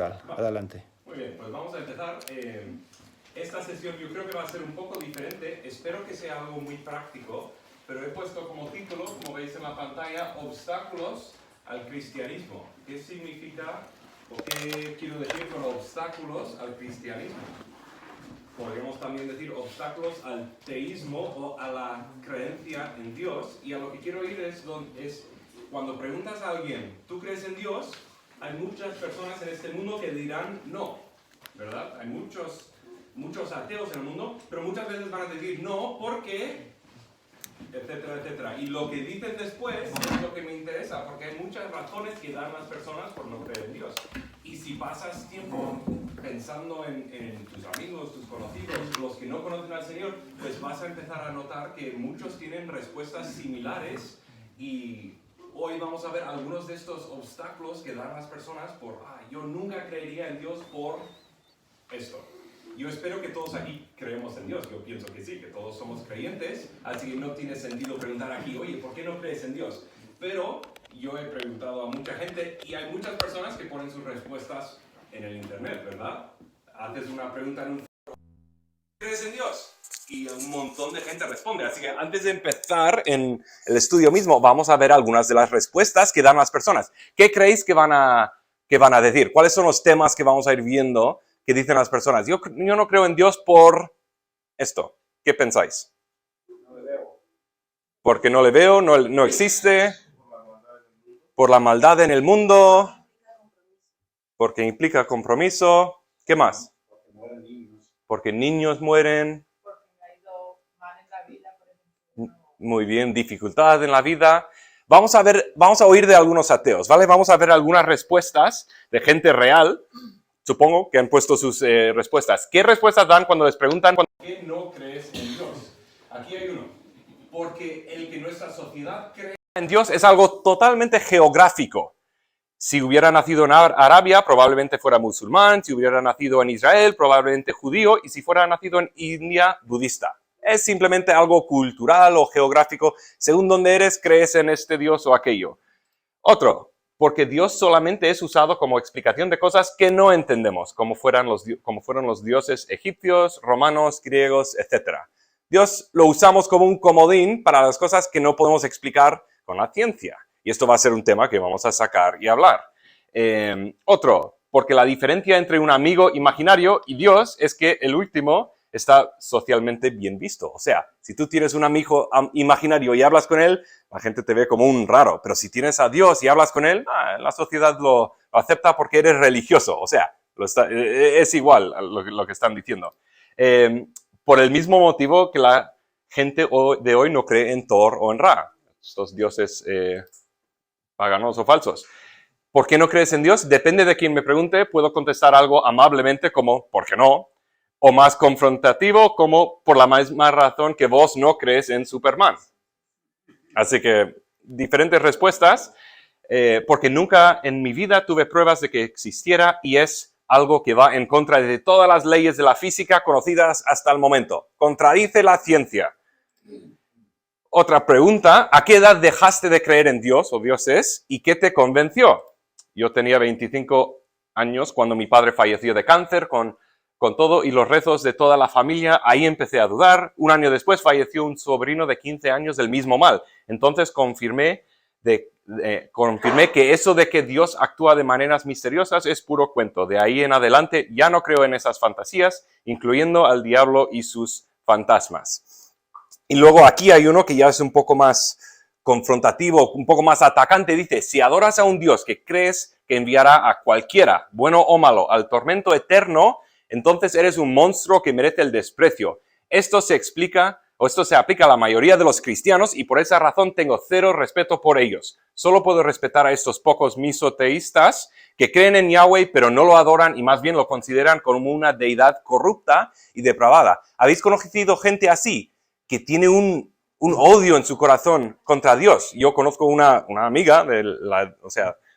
Adelante. Muy bien, pues vamos a empezar. Esta sesión yo creo que va a ser un poco diferente. Espero que sea algo muy práctico, pero he puesto como título, como veis en la pantalla, obstáculos al cristianismo. ¿Qué significa o qué quiero decir con obstáculos al cristianismo? Podríamos también decir obstáculos al teísmo o a la creencia en Dios. Y a lo que quiero ir es cuando preguntas a alguien, ¿tú crees en Dios? Hay muchas personas en este mundo que dirán no, ¿verdad? Hay muchos ateos en el mundo, pero muchas veces van a decir no porque, etcétera, etcétera. Y lo que dicen después es lo que me interesa, porque hay muchas razones que dan las personas por no creer en Dios. Y si pasas tiempo pensando en tus amigos, tus conocidos, los que no conocen al Señor, pues vas a empezar a notar que muchos tienen respuestas similares y hoy vamos a ver algunos de estos obstáculos que dan las personas por, yo nunca creería en Dios por esto. Yo espero que todos aquí creemos en Dios, yo pienso que sí, que todos somos creyentes, así que no tiene sentido preguntar aquí, oye, ¿por qué no crees en Dios? Pero yo he preguntado a mucha gente y hay muchas personas que ponen sus respuestas en el internet, ¿verdad? Haces una pregunta en un foro, ¿crees en Dios? Y un montón de gente responde. Así que antes de empezar en el estudio mismo, vamos a ver algunas de las respuestas que dan las personas. ¿Qué creéis que van a decir? ¿Cuáles son los temas que vamos a ir viendo que dicen las personas? Yo no creo en Dios por esto. ¿Qué pensáis? No le veo. Porque no le veo, no existe, por la maldad en el mundo, porque implica compromiso. ¿Qué más? Porque mueren niños. Porque niños mueren. Muy bien, dificultad en la vida. Vamos a oír de algunos ateos, ¿vale? Vamos a ver algunas respuestas de gente real, supongo, que han puesto sus respuestas. ¿Qué respuestas dan cuando les preguntan por qué no crees en Dios? Aquí hay uno. Porque el que nuestra sociedad cree en Dios es algo totalmente geográfico. Si hubiera nacido en Arabia, probablemente fuera musulmán. Si hubiera nacido en Israel, probablemente judío. Y si fuera nacido en India, budista. Es simplemente algo cultural o geográfico. Según dónde eres, crees en este Dios o aquello. Otro, porque Dios solamente es usado como explicación de cosas que no entendemos, como fueron los dioses egipcios, romanos, griegos, etc. Dios lo usamos como un comodín para las cosas que no podemos explicar con la ciencia. Y esto va a ser un tema que vamos a sacar y hablar. Otro, porque la diferencia entre un amigo imaginario y Dios es que el último está socialmente bien visto. O sea, si tú tienes un amigo imaginario y hablas con él, la gente te ve como un raro. Pero si tienes a Dios y hablas con él, la sociedad lo acepta porque eres religioso. O sea, es igual lo que están diciendo. Por el mismo motivo que la gente de hoy no cree en Thor o en Ra, estos dioses paganos o falsos. ¿Por qué no crees en Dios? Depende de quien me pregunte. Puedo contestar algo amablemente como, ¿por qué no? O más confrontativo, como por la misma razón que vos no crees en Superman. Así que, diferentes respuestas, porque nunca en mi vida tuve pruebas de que existiera y es algo que va en contra de todas las leyes de la física conocidas hasta el momento. Contradice la ciencia. Otra pregunta, ¿a qué edad dejaste de creer en Dios o dioses y qué te convenció? Yo tenía 25 años cuando mi padre falleció de cáncer, con todo y los rezos de toda la familia, ahí empecé a dudar. Un año después falleció un sobrino de 15 años del mismo mal. Entonces confirmé que eso de que Dios actúa de maneras misteriosas es puro cuento. De ahí en adelante ya no creo en esas fantasías, incluyendo al diablo y sus fantasmas. Y luego aquí hay uno que ya es un poco más confrontativo, un poco más atacante. Dice, si adoras a un Dios que crees que enviará a cualquiera, bueno o malo, al tormento eterno, entonces eres un monstruo que merece el desprecio. Esto se aplica a la mayoría de los cristianos y por esa razón tengo cero respeto por ellos. Solo puedo respetar a estos pocos misoteístas que creen en Yahweh pero no lo adoran y más bien lo consideran como una deidad corrupta y depravada. ¿Habéis conocido gente así que tiene un odio en su corazón contra Dios? Yo conozco una amiga,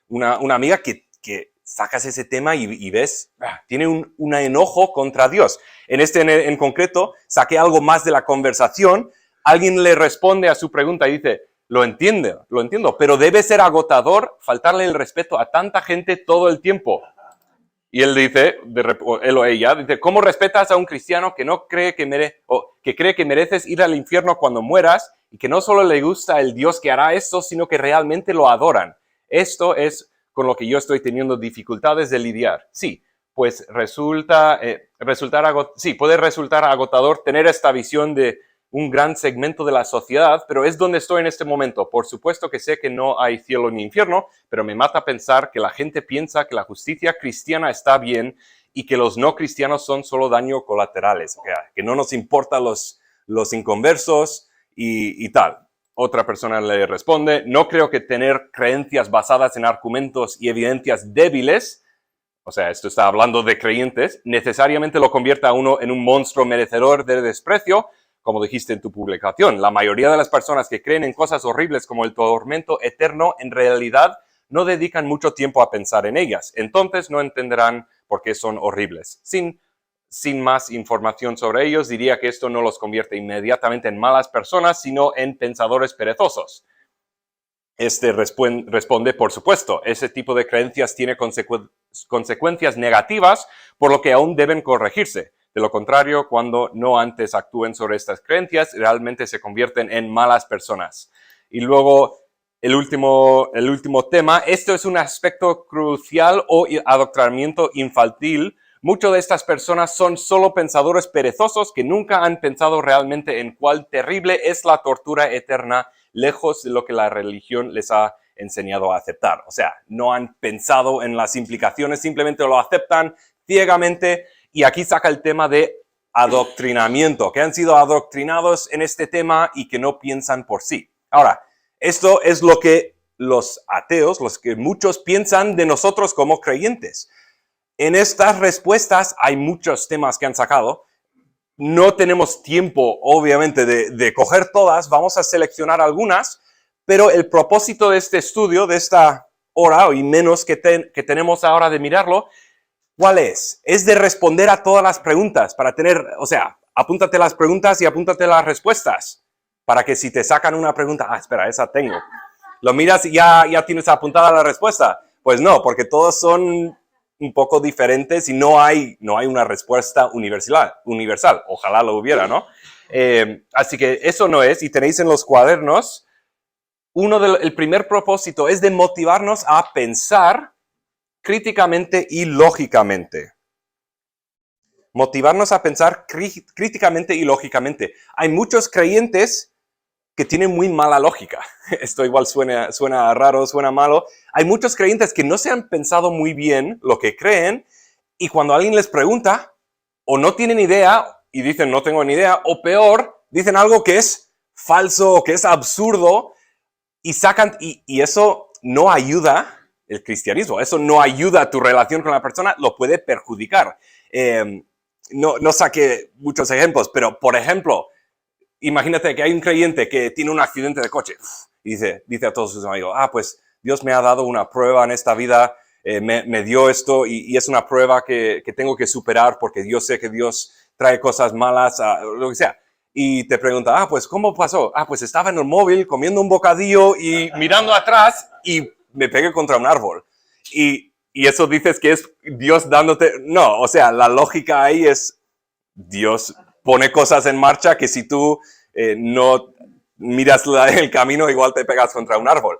una amiga que sacas ese tema y ves, tiene un enojo contra Dios. En concreto, saqué algo más de la conversación, alguien le responde a su pregunta y dice, lo entiendo, pero debe ser agotador faltarle el respeto a tanta gente todo el tiempo. Y él dice, él o ella, dice, ¿cómo respetas a un cristiano que no cree que cree que mereces ir al infierno cuando mueras y que no solo le gusta el Dios que hará esto, sino que realmente lo adoran? Esto es con lo que yo estoy teniendo dificultades de lidiar. Sí, pues puede resultar agotador tener esta visión de un gran segmento de la sociedad, pero es donde estoy en este momento. Por supuesto que sé que no hay cielo ni infierno, pero me mata pensar que la gente piensa que la justicia cristiana está bien y que los no cristianos son solo daños colaterales, o sea, que no nos importan los inconversos y tal. Otra persona le responde, no creo que tener creencias basadas en argumentos y evidencias débiles, o sea, esto está hablando de creyentes, necesariamente lo convierta a uno en un monstruo merecedor de desprecio, como dijiste en tu publicación. La mayoría de las personas que creen en cosas horribles como el tormento eterno, en realidad no dedican mucho tiempo a pensar en ellas. Entonces no entenderán por qué son horribles. Sin más información sobre ellos, diría que esto no los convierte inmediatamente en malas personas, sino en pensadores perezosos. Responde, por supuesto, ese tipo de creencias tiene consecuencias negativas, por lo que aún deben corregirse. De lo contrario, cuando no antes actúen sobre estas creencias, realmente se convierten en malas personas. Y luego, el último tema, esto es un aspecto crucial o adoctrinamiento infantil. Muchas de estas personas son solo pensadores perezosos que nunca han pensado realmente en cuál terrible es la tortura eterna, lejos de lo que la religión les ha enseñado a aceptar. O sea, no han pensado en las implicaciones, simplemente lo aceptan ciegamente. Y aquí saca el tema de adoctrinamiento, que han sido adoctrinados en este tema y que no piensan por sí. Ahora, esto es lo que los ateos, los que muchos piensan de nosotros como creyentes. En estas respuestas hay muchos temas que han sacado. No tenemos tiempo, obviamente, de coger todas. Vamos a seleccionar algunas, pero el propósito de este estudio, de esta hora y menos que tenemos ahora de mirarlo, ¿cuál es? Es de responder a todas las preguntas para tener, o sea, apúntate las preguntas y apúntate las respuestas. Para que si te sacan una pregunta, espera, esa tengo. Lo miras y ya tienes apuntada la respuesta. Pues no, porque todos son un poco diferentes y no hay una respuesta universal. Ojalá lo hubiera, ¿no? Así que eso no es, y tenéis en los cuadernos, el primer propósito es de motivarnos a pensar críticamente y lógicamente. Motivarnos a pensar críticamente y lógicamente. Hay muchos creyentes que tienen muy mala lógica. Esto igual suena raro, suena malo. Hay muchos creyentes que no se han pensado muy bien lo que creen y cuando alguien les pregunta, o no tienen idea y dicen no tengo ni idea, o peor, dicen algo que es falso o que es absurdo y eso no ayuda el cristianismo. Eso no ayuda a tu relación con la persona, lo puede perjudicar. No saqué muchos ejemplos, pero por ejemplo, imagínate que hay un creyente que tiene un accidente de coche y dice a todos sus amigos, pues Dios me ha dado una prueba en esta vida, me dio esto y es una prueba que tengo que superar porque yo sé que Dios trae cosas malas, lo que sea. Y te pregunta, pues ¿cómo pasó? Pues estaba en el móvil comiendo un bocadillo y mirando atrás y me pegué contra un árbol. Y eso dices que es Dios dándote... No, o sea, la lógica ahí es Dios pone cosas en marcha que si tú no miras el camino, igual te pegas contra un árbol.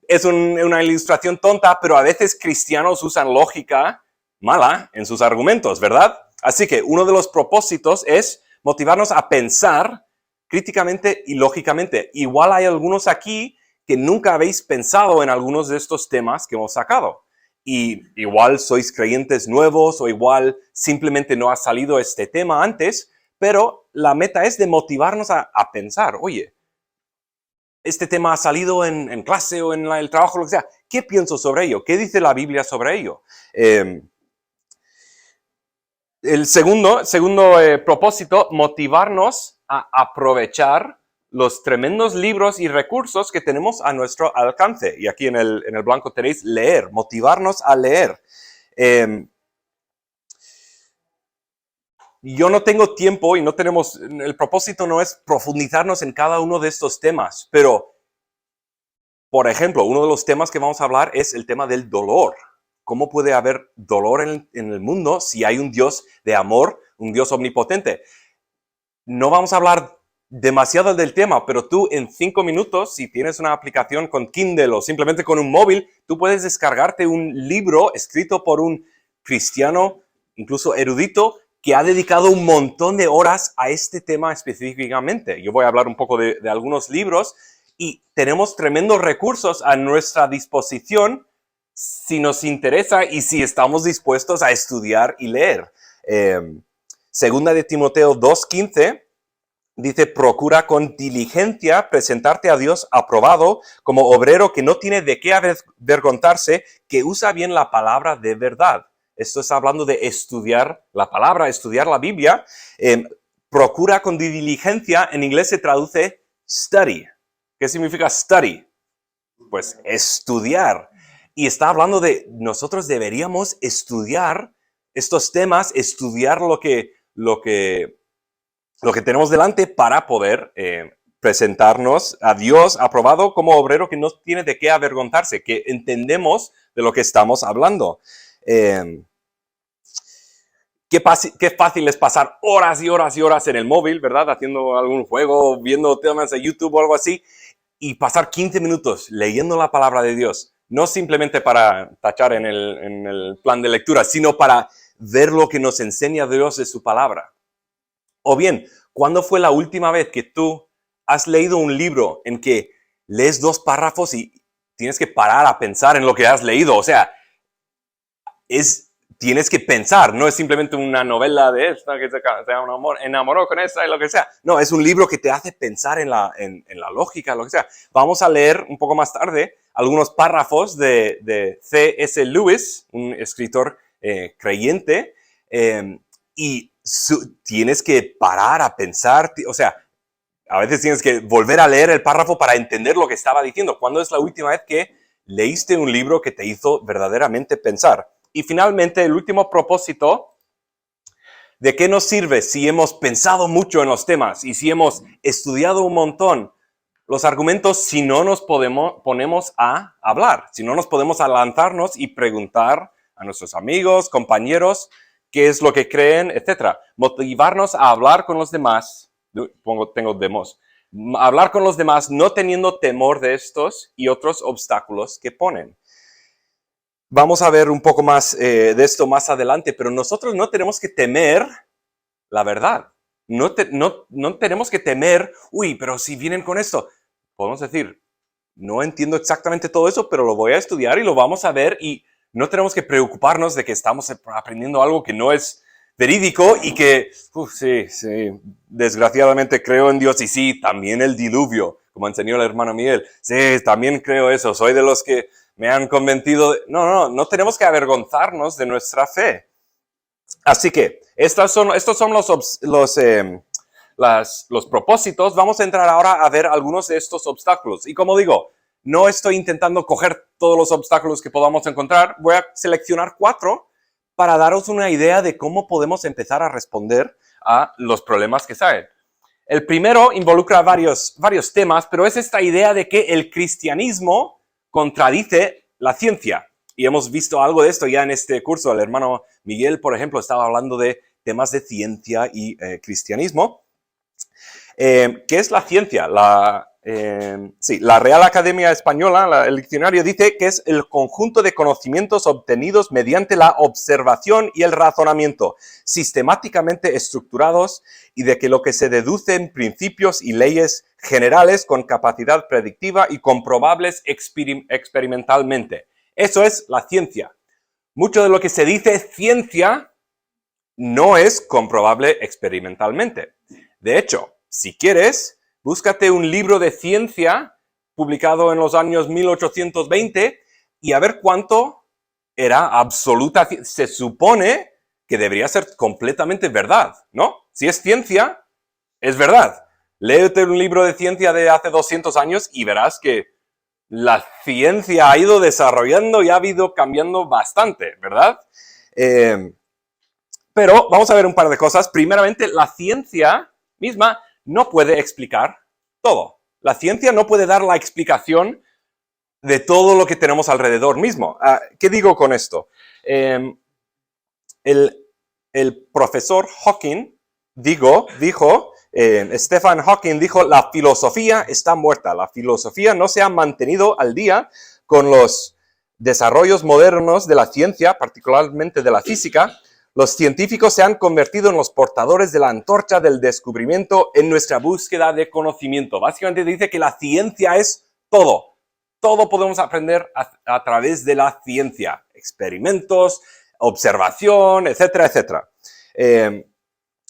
Es una ilustración tonta, pero a veces cristianos usan lógica mala en sus argumentos, ¿verdad? Así que uno de los propósitos es motivarnos a pensar críticamente y lógicamente. Igual hay algunos aquí que nunca habéis pensado en algunos de estos temas que hemos sacado. Y igual sois creyentes nuevos o igual simplemente no ha salido este tema antes, pero la meta es de motivarnos a pensar, oye, este tema ha salido en clase o en el trabajo, lo que sea. ¿Qué pienso sobre ello? ¿Qué dice la Biblia sobre ello? El segundo propósito, motivarnos a aprovechar los tremendos libros y recursos que tenemos a nuestro alcance. Y aquí en el blanco tenéis leer, motivarnos a leer. Yo no tengo tiempo y el propósito no es profundizarnos en cada uno de estos temas, pero, por ejemplo, uno de los temas que vamos a hablar es el tema del dolor. ¿cómo puede haber dolor en el mundo si hay un Dios de amor, un Dios omnipotente? No vamos a hablar demasiado del tema, pero tú en 5 minutos, si tienes una aplicación con Kindle o simplemente con un móvil, tú puedes descargarte un libro escrito por un cristiano, incluso erudito, que ha dedicado un montón de horas a este tema específicamente. Yo voy a hablar un poco de algunos libros y tenemos tremendos recursos a nuestra disposición si nos interesa y si estamos dispuestos a estudiar y leer. Segunda de Timoteo 2:15 dice, procura con diligencia presentarte a Dios aprobado como obrero que no tiene de qué avergonzarse, que usa bien la palabra de verdad. Esto está hablando de estudiar la palabra, estudiar la Biblia. Procura con diligencia, en inglés se traduce study. ¿Qué significa study? Pues estudiar. Y está hablando de nosotros deberíamos estudiar estos temas, estudiar lo que tenemos delante para poder presentarnos a Dios aprobado como obrero que no tiene de qué avergonzarse, que entendemos de lo que estamos hablando. Qué fácil es pasar horas y horas y horas en el móvil, ¿verdad? Haciendo algún juego, viendo temas de YouTube o algo así, y pasar 15 minutos leyendo la palabra de Dios. No simplemente para tachar en el plan de lectura, sino para ver lo que nos enseña Dios de su palabra. O bien, ¿cuándo fue la última vez que tú has leído un libro en que lees 2 párrafos y tienes que parar a pensar en lo que has leído? O sea, tienes que pensar, no es simplemente una novela de esta que se enamoró con esta y lo que sea. No, es un libro que te hace pensar en la lógica, lo que sea. Vamos a leer un poco más tarde algunos párrafos de C.S. Lewis, un escritor creyente, y tienes que parar a pensar, o sea, a veces tienes que volver a leer el párrafo para entender lo que estaba diciendo. ¿Cuándo es la última vez que leíste un libro que te hizo verdaderamente pensar? Y finalmente, el último propósito, ¿de qué nos sirve si hemos pensado mucho en los temas y si hemos estudiado un montón los argumentos si no nos ponemos a hablar, si no nos podemos lanzarnos y preguntar a nuestros amigos, compañeros, qué es lo que creen, etcétera? Motivarnos a hablar con los demás, hablar con los demás no teniendo temor de estos y otros obstáculos que ponen. Vamos a ver un poco más de esto más adelante, pero nosotros no tenemos que temer la verdad. No tenemos que temer, pero si vienen con esto, podemos decir, no entiendo exactamente todo eso, pero lo voy a estudiar y lo vamos a ver y no tenemos que preocuparnos de que estamos aprendiendo algo que no es verídico y que, sí, desgraciadamente creo en Dios y sí, también el diluvio, como enseñó el hermano Miguel. Sí, también creo eso, soy de los que me han convencido. No tenemos que avergonzarnos de nuestra fe. Así que estos son los propósitos. Vamos a entrar ahora a ver algunos de estos obstáculos. Y como digo, no estoy intentando coger todos los obstáculos que podamos encontrar. Voy a seleccionar 4 para daros una idea de cómo podemos empezar a responder a los problemas que salen. El primero involucra varios temas, pero es esta idea de que el cristianismo contradice la ciencia. Y hemos visto algo de esto ya en este curso. El hermano Miguel, por ejemplo, estaba hablando de temas de ciencia y cristianismo. ¿Qué es la ciencia? La Real Academia Española, el diccionario, dice que es el conjunto de conocimientos obtenidos mediante la observación y el razonamiento, sistemáticamente estructurados y de que lo que se deduce en principios y leyes generales con capacidad predictiva y comprobables experimentalmente. Eso es la ciencia. Mucho de lo que se dice ciencia no es comprobable experimentalmente. De hecho, si quieres, búscate un libro de ciencia publicado en los años 1820 y a ver cuánto era absoluta. Se supone que debería ser completamente verdad, ¿no? Si es ciencia, es verdad. Léete un libro de ciencia de hace 200 años y verás que la ciencia ha ido desarrollando y ha ido cambiando bastante, ¿verdad? Pero vamos a ver un par de cosas. Primeramente, la ciencia misma no puede explicar todo. La ciencia no puede dar la explicación de todo lo que tenemos alrededor mismo. ¿Qué digo con esto? El profesor Hawking dijo, Stephen Hawking dijo, la filosofía está muerta. La filosofía no se ha mantenido al día con los desarrollos modernos de la ciencia, particularmente de la física. Los científicos se han convertido en los portadores de la antorcha del descubrimiento en nuestra búsqueda de conocimiento. Básicamente dice que la ciencia es todo. Todo podemos aprender a través de la ciencia. Experimentos, observación, etcétera, etcétera.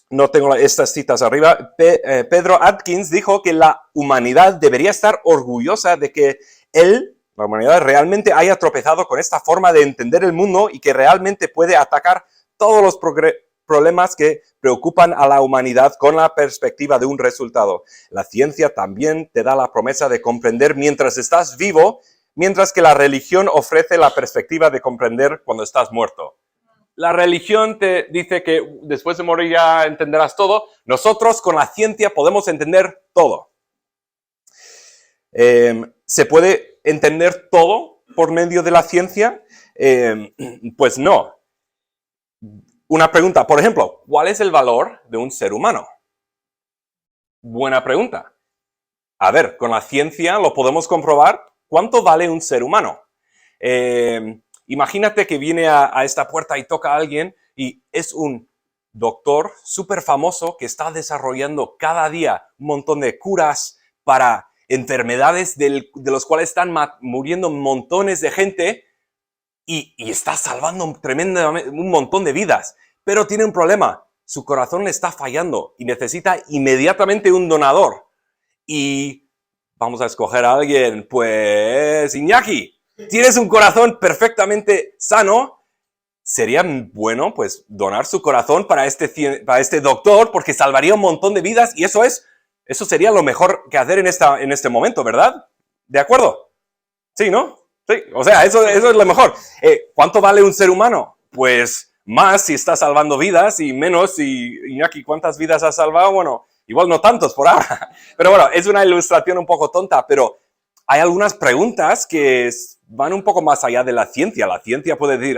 No tengo estas citas arriba. Pedro Atkins dijo que la humanidad debería estar orgullosa de que la humanidad realmente haya tropezado con esta forma de entender el mundo y que realmente puede atacar todos los problemas que preocupan a la humanidad con la perspectiva de un resultado. La ciencia también te da la promesa de comprender mientras estás vivo, mientras que la religión ofrece la perspectiva de comprender cuando estás muerto. La religión te dice que después de morir ya entenderás todo. Nosotros con la ciencia podemos entender todo. ¿Se puede entender todo por medio de la ciencia? Pues no. Una pregunta, por ejemplo, ¿cuál es el valor de un ser humano? Buena pregunta. A ver, con la ciencia lo podemos comprobar. ¿Cuánto vale un ser humano? Imagínate que viene a esta puerta y toca a alguien y es un doctor súper famoso que está desarrollando cada día un montón de curas para enfermedades de los cuales están muriendo montones de gente y está salvando tremendamente un montón de vidas. Pero tiene un problema. Su corazón le está fallando y necesita inmediatamente un donador. Y vamos a escoger a alguien, pues Iñaki. Tienes un corazón perfectamente sano, sería bueno pues donar su corazón para este doctor porque salvaría un montón de vidas y eso sería lo mejor que hacer en este momento, ¿verdad? ¿De acuerdo? Sí, ¿no? Sí, o sea, eso es lo mejor. ¿Cuánto vale un ser humano? Pues más si está salvando vidas y menos si Iñaki, ¿cuántas vidas has salvado? Bueno, igual no tantos por ahora. Pero bueno, es una ilustración un poco tonta, pero hay algunas preguntas que van un poco más allá de la ciencia. La ciencia puede decir,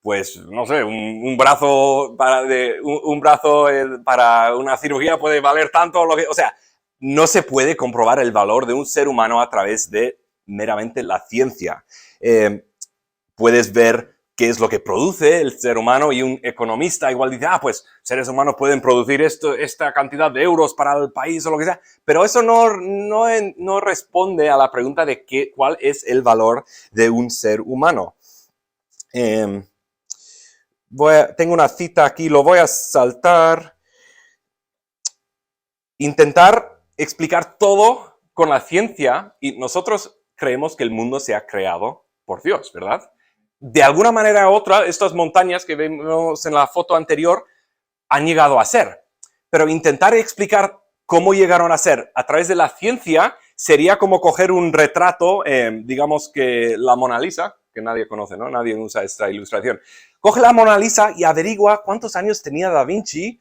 pues no sé, un brazo para una cirugía puede valer tanto. O sea, no se puede comprobar el valor de un ser humano a través de meramente la ciencia. Puedes ver qué es lo que produce el ser humano y un economista igual dice, pues seres humanos pueden producir esta cantidad de euros para el país o lo que sea, pero eso no responde a la pregunta de cuál es el valor de un ser humano. Tengo una cita aquí, lo voy a saltar. Intentar explicar todo con la ciencia y nosotros creemos que el mundo se ha creado por Dios, ¿verdad? De alguna manera u otra, estas montañas que vemos en la foto anterior han llegado a ser. Pero intentar explicar cómo llegaron a ser a través de la ciencia sería como coger un retrato, digamos que la Mona Lisa, que nadie conoce, ¿no? Nadie usa esta ilustración. Coge la Mona Lisa y averigua cuántos años tenía Da Vinci,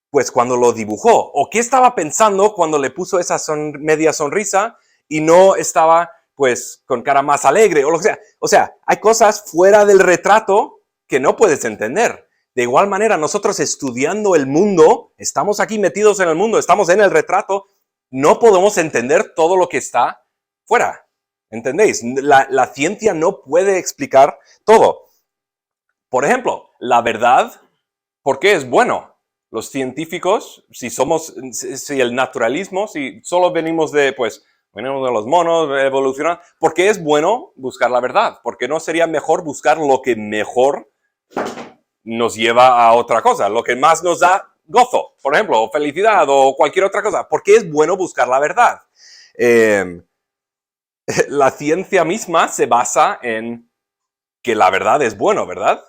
pues cuando lo dibujó. O qué estaba pensando cuando le puso esa media sonrisa y no estaba pues con cara más alegre o lo que sea. O sea, hay cosas fuera del retrato que no puedes entender. De igual manera, nosotros estudiando el mundo, estamos aquí metidos en el mundo, estamos en el retrato, no podemos entender todo lo que está fuera. ¿Entendéis? La ciencia no puede explicar todo. Por ejemplo, la verdad, ¿por qué es bueno? Los científicos, si el naturalismo, si solo venimos de los monos, evolucionando, ¿por qué es bueno buscar la verdad? ¿Por qué no sería mejor buscar lo que mejor nos lleva a otra cosa? Lo que más nos da gozo, por ejemplo, o felicidad, o cualquier otra cosa. ¿Por qué es bueno buscar la verdad? La ciencia misma se basa en que la verdad es bueno, ¿verdad?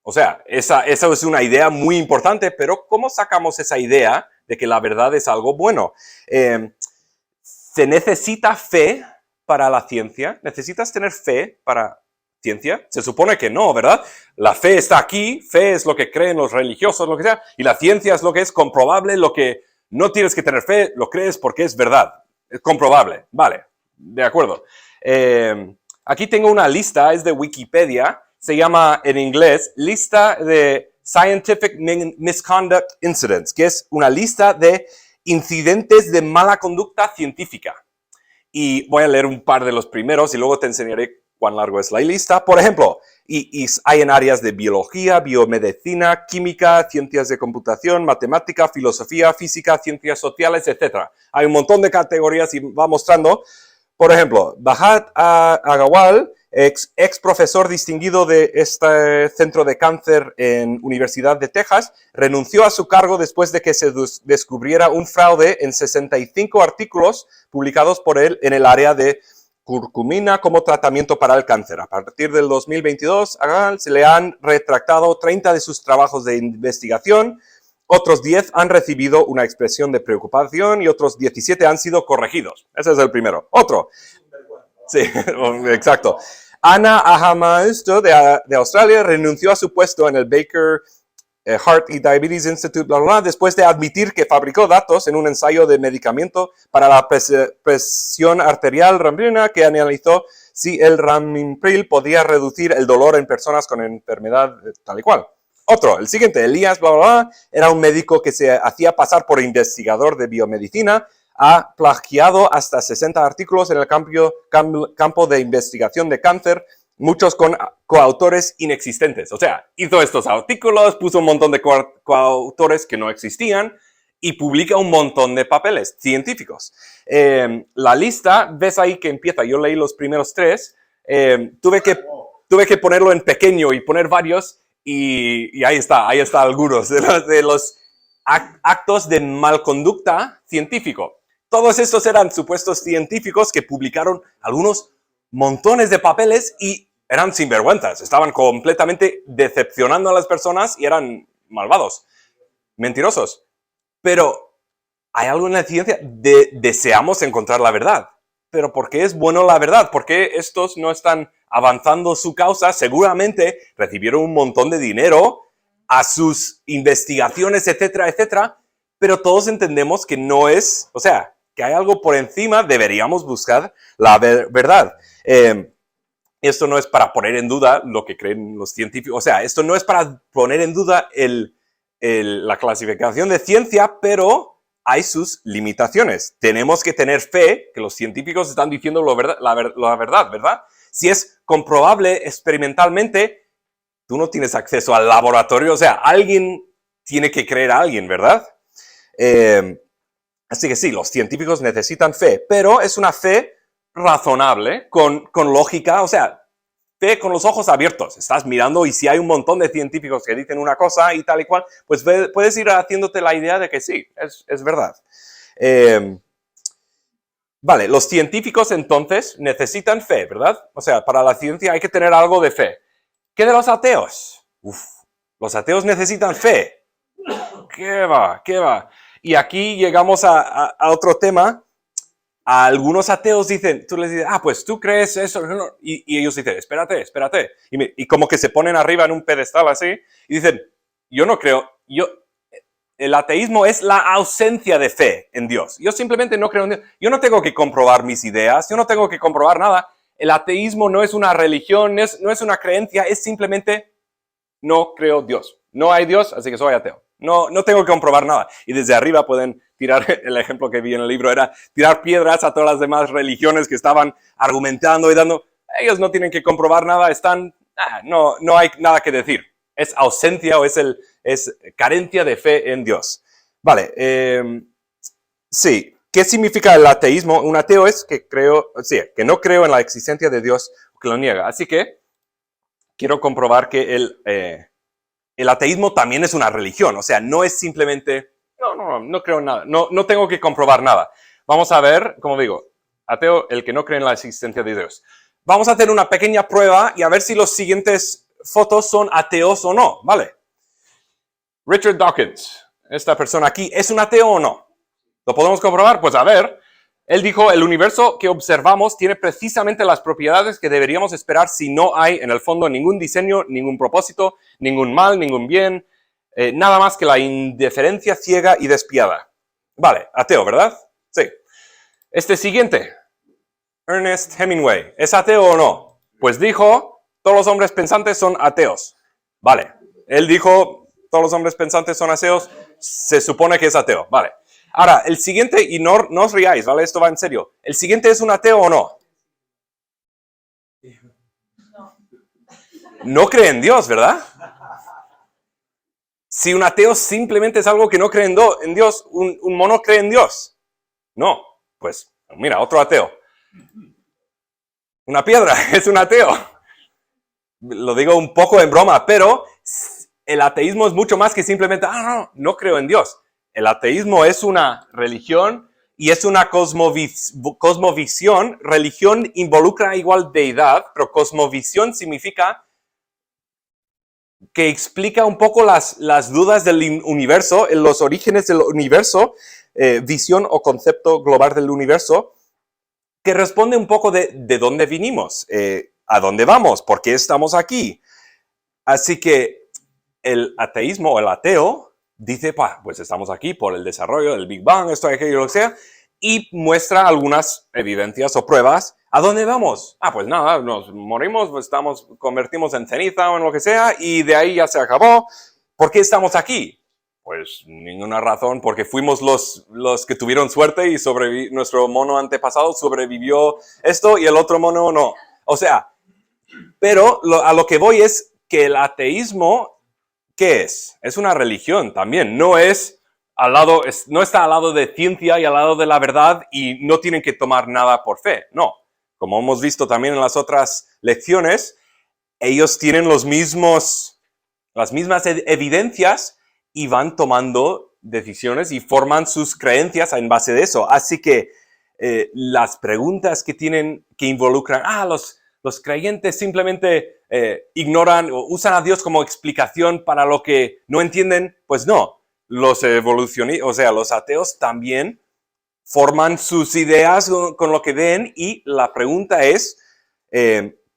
O sea, esa es una idea muy importante, pero ¿cómo sacamos esa idea de que la verdad es algo bueno? ¿Se necesita fe para la ciencia? ¿Necesitas tener fe para ciencia? Se supone que no, ¿verdad? La fe está aquí, fe es lo que creen los religiosos, lo que sea, y la ciencia es lo que es comprobable, lo que no tienes que tener fe, lo crees porque es verdad, es comprobable, vale, de acuerdo. Aquí tengo una lista, es de Wikipedia, se llama en inglés Lista de Scientific Misconduct Incidents, que es una lista de incidentes de mala conducta científica. Y voy a leer un par de los primeros y luego te enseñaré cuán largo es la lista. Por ejemplo, y hay en áreas de biología, biomedicina, química, ciencias de computación, matemática, filosofía, física, ciencias sociales, etc. Hay un montón de categorías y va mostrando. Por ejemplo, Bhagat Agarwal, ex profesor distinguido de este centro de cáncer en Universidad de Texas, renunció a su cargo después de que se descubriera un fraude en 65 artículos publicados por él en el área de curcumina como tratamiento para el cáncer. A partir del 2022, a Agarwal se le han retractado 30 de sus trabajos de investigación, otros 10 han recibido una expresión de preocupación y otros 17 han sido corregidos. Ese es el primero. Otro. Sí, exacto. Anna Ahamausto de Australia renunció a su puesto en el Baker Heart y Diabetes Institute, bla, bla, bla, después de admitir que fabricó datos en un ensayo de medicamento para la presión arterial ramprina que analizó si el Ramipril podía reducir el dolor en personas con enfermedad tal y cual. Otro, el siguiente, Elías, bla, bla, bla, era un médico que se hacía pasar por investigador de biomedicina, ha plagiado hasta 60 artículos en el campo de investigación de cáncer, muchos con coautores inexistentes. O sea, hizo estos artículos, puso un montón de coautores que no existían y publica un montón de papeles científicos. La lista, ves ahí que empieza, yo leí los primeros 3, tuve que ponerlo en pequeño y poner varios. Y ahí está algunos de los actos de malconducta científico. Todos estos eran supuestos científicos que publicaron algunos montones de papeles y eran sinvergüenzas. Estaban completamente decepcionando a las personas y eran malvados, mentirosos. Pero hay algo en la ciencia deseamos encontrar la verdad. Pero ¿por qué es bueno la verdad? ¿Por qué estos no están avanzando su causa? Seguramente recibieron un montón de dinero a sus investigaciones, etcétera, etcétera, pero todos entendemos que no es, o sea, que hay algo por encima, deberíamos buscar la verdad. Esto no es para poner en duda lo que creen los científicos, o sea, esto no es para poner en duda la clasificación de ciencia, pero hay sus limitaciones. Tenemos que tener fe que los científicos están diciendo la verdad, ¿verdad? Si es comprobable experimentalmente, tú no tienes acceso al laboratorio, o sea, alguien tiene que creer a alguien, ¿verdad? Así que sí, los científicos necesitan fe, pero es una fe razonable, con lógica, o sea, fe con los ojos abiertos. Estás mirando y si hay un montón de científicos que dicen una cosa y tal y cual, pues puedes ir haciéndote la idea de que sí, es verdad. Vale, los científicos entonces necesitan fe, ¿verdad? O sea, para la ciencia hay que tener algo de fe. ¿Qué de los ateos? Los ateos necesitan fe. ¿Qué va? Y aquí llegamos a otro tema. Algunos ateos dicen, tú les dices, pues tú crees eso, y ellos dicen, espérate. Y como que se ponen arriba en un pedestal así, y dicen, yo no creo, el ateísmo es la ausencia de fe en Dios. Yo simplemente no creo en Dios. Yo no tengo que comprobar mis ideas, yo no tengo que comprobar nada. El ateísmo no es una religión, no es una creencia, es simplemente no creo Dios. No hay Dios, así que soy ateo. No tengo que comprobar nada. Y desde arriba pueden tirar, el ejemplo que vi en el libro era tirar piedras a todas las demás religiones que estaban argumentando y dando. Ellos no tienen que comprobar nada, no hay nada que decir. Es ausencia o es carencia de fe en Dios. Vale, sí. ¿Qué significa el ateísmo? Un ateo es que no creo en la existencia de Dios o que lo niega. Así que quiero comprobar que el ateísmo también es una religión. O sea, no es simplemente, no creo en nada. No tengo que comprobar nada. Vamos a ver, como digo, ateo, el que no cree en la existencia de Dios. Vamos a hacer una pequeña prueba y a ver si los siguientes fotos son ateos o no, ¿vale? Richard Dawkins, esta persona aquí, ¿es un ateo o no? ¿Lo podemos comprobar? Pues a ver. Él dijo, el universo que observamos tiene precisamente las propiedades que deberíamos esperar si no hay, en el fondo, ningún diseño, ningún propósito, ningún mal, ningún bien, nada más que la indiferencia ciega y despiadada. Vale, ateo, ¿verdad? Sí. Este siguiente. Ernest Hemingway, ¿es ateo o no? Pues dijo, todos los hombres pensantes son ateos. Vale, él dijo, todos los hombres pensantes son ateos, se supone que es ateo. Vale. Ahora, el siguiente, y no os riáis, ¿vale? Esto va en serio. ¿El siguiente es un ateo o no? No cree en Dios, ¿verdad? Si un ateo simplemente es algo que no cree en Dios, un mono cree en Dios. No, pues mira, otro ateo. Una piedra, es un ateo. Lo digo un poco en broma, pero el ateísmo es mucho más que simplemente, no creo en Dios. El ateísmo es una religión y es una cosmovisión. Religión involucra igual deidad, pero cosmovisión significa que explica un poco las dudas del universo, los orígenes del universo, visión o concepto global del universo, que responde un poco de dónde vinimos, a dónde vamos, por qué estamos aquí. Así que el ateísmo o el ateo dice, pues estamos aquí por el desarrollo del Big Bang, esto, aquello, lo que sea, y muestra algunas evidencias o pruebas. ¿A dónde vamos? Pues nada, nos morimos, convertimos en ceniza o en lo que sea, y de ahí ya se acabó. ¿Por qué estamos aquí? Pues ninguna razón, porque fuimos los que tuvieron suerte y nuestro mono antepasado sobrevivió esto y el otro mono no. O sea, pero a lo que voy es que el ateísmo, ¿qué es? Es una religión también, no está al lado de ciencia y al lado de la verdad y no tienen que tomar nada por fe, no. Como hemos visto también en las otras lecciones, ellos tienen las mismas evidencias y van tomando decisiones y forman sus creencias en base de eso. Así que las preguntas que involucran, los creyentes simplemente ignoran o usan a Dios como explicación para lo que no entienden, pues no. Los ateos también forman sus ideas con lo que ven y la pregunta es,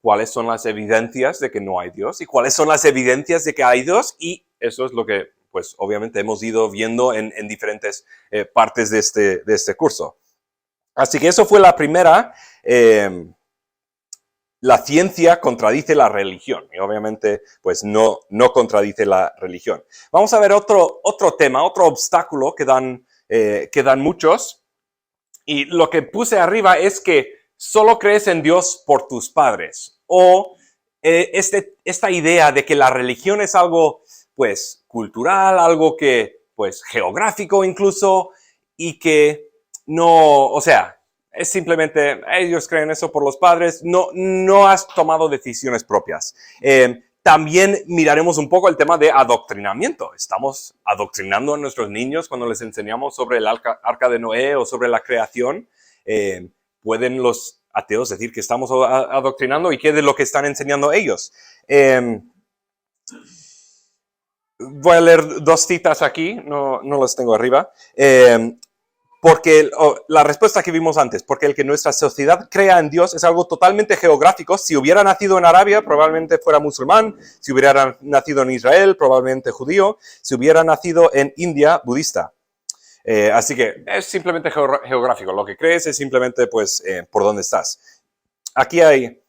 ¿cuáles son las evidencias de que no hay Dios? ¿Y cuáles son las evidencias de que hay Dios? Y eso es lo que, pues, obviamente hemos ido viendo en diferentes partes de este curso. Así que eso fue la primera. La ciencia contradice la religión y obviamente pues no contradice la religión. Vamos a ver otro tema, otro obstáculo que dan muchos. Y lo que puse arriba es que solo crees en Dios por tus padres. O esta idea de que la religión es algo, pues, cultural, algo que, pues, geográfico incluso, y que no, o sea, es simplemente, ellos creen eso por los padres, no has tomado decisiones propias. También miraremos un poco el tema de adoctrinamiento. Estamos adoctrinando a nuestros niños cuando les enseñamos sobre el arca de Noé o sobre la creación. ¿Pueden los ateos decir que estamos adoctrinando y qué de lo que están enseñando ellos? Voy a leer dos citas aquí, no las tengo arriba. Porque la respuesta que vimos antes, porque el que nuestra sociedad crea en Dios es algo totalmente geográfico. Si hubiera nacido en Arabia, probablemente fuera musulmán. Si hubiera nacido en Israel, probablemente judío. Si hubiera nacido en India, budista. Así que es simplemente geográfico. Lo que crees es simplemente, pues, por dónde estás. Aquí hay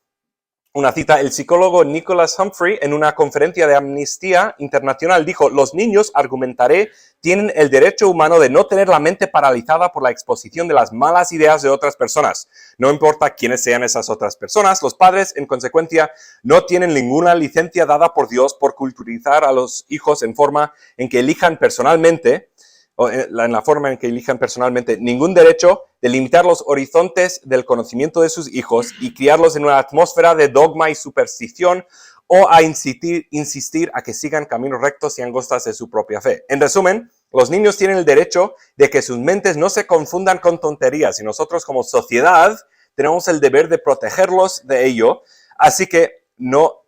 una cita. El psicólogo Nicholas Humphrey, en una conferencia de Amnistía Internacional, dijo: los niños, argumentaré, tienen el derecho humano de no tener la mente paralizada por la exposición de las malas ideas de otras personas. No importa quiénes sean esas otras personas, los padres, en consecuencia, no tienen ninguna licencia dada por Dios por culturizar a los hijos en forma en que elijan personalmente, en la forma en que elijan personalmente, ningún derecho de limitar los horizontes del conocimiento de sus hijos y criarlos en una atmósfera de dogma y superstición, o a insistir a que sigan caminos rectos y angostas de su propia fe. En resumen, los niños tienen el derecho de que sus mentes no se confundan con tonterías y nosotros como sociedad tenemos el deber de protegerlos de ello. Así que no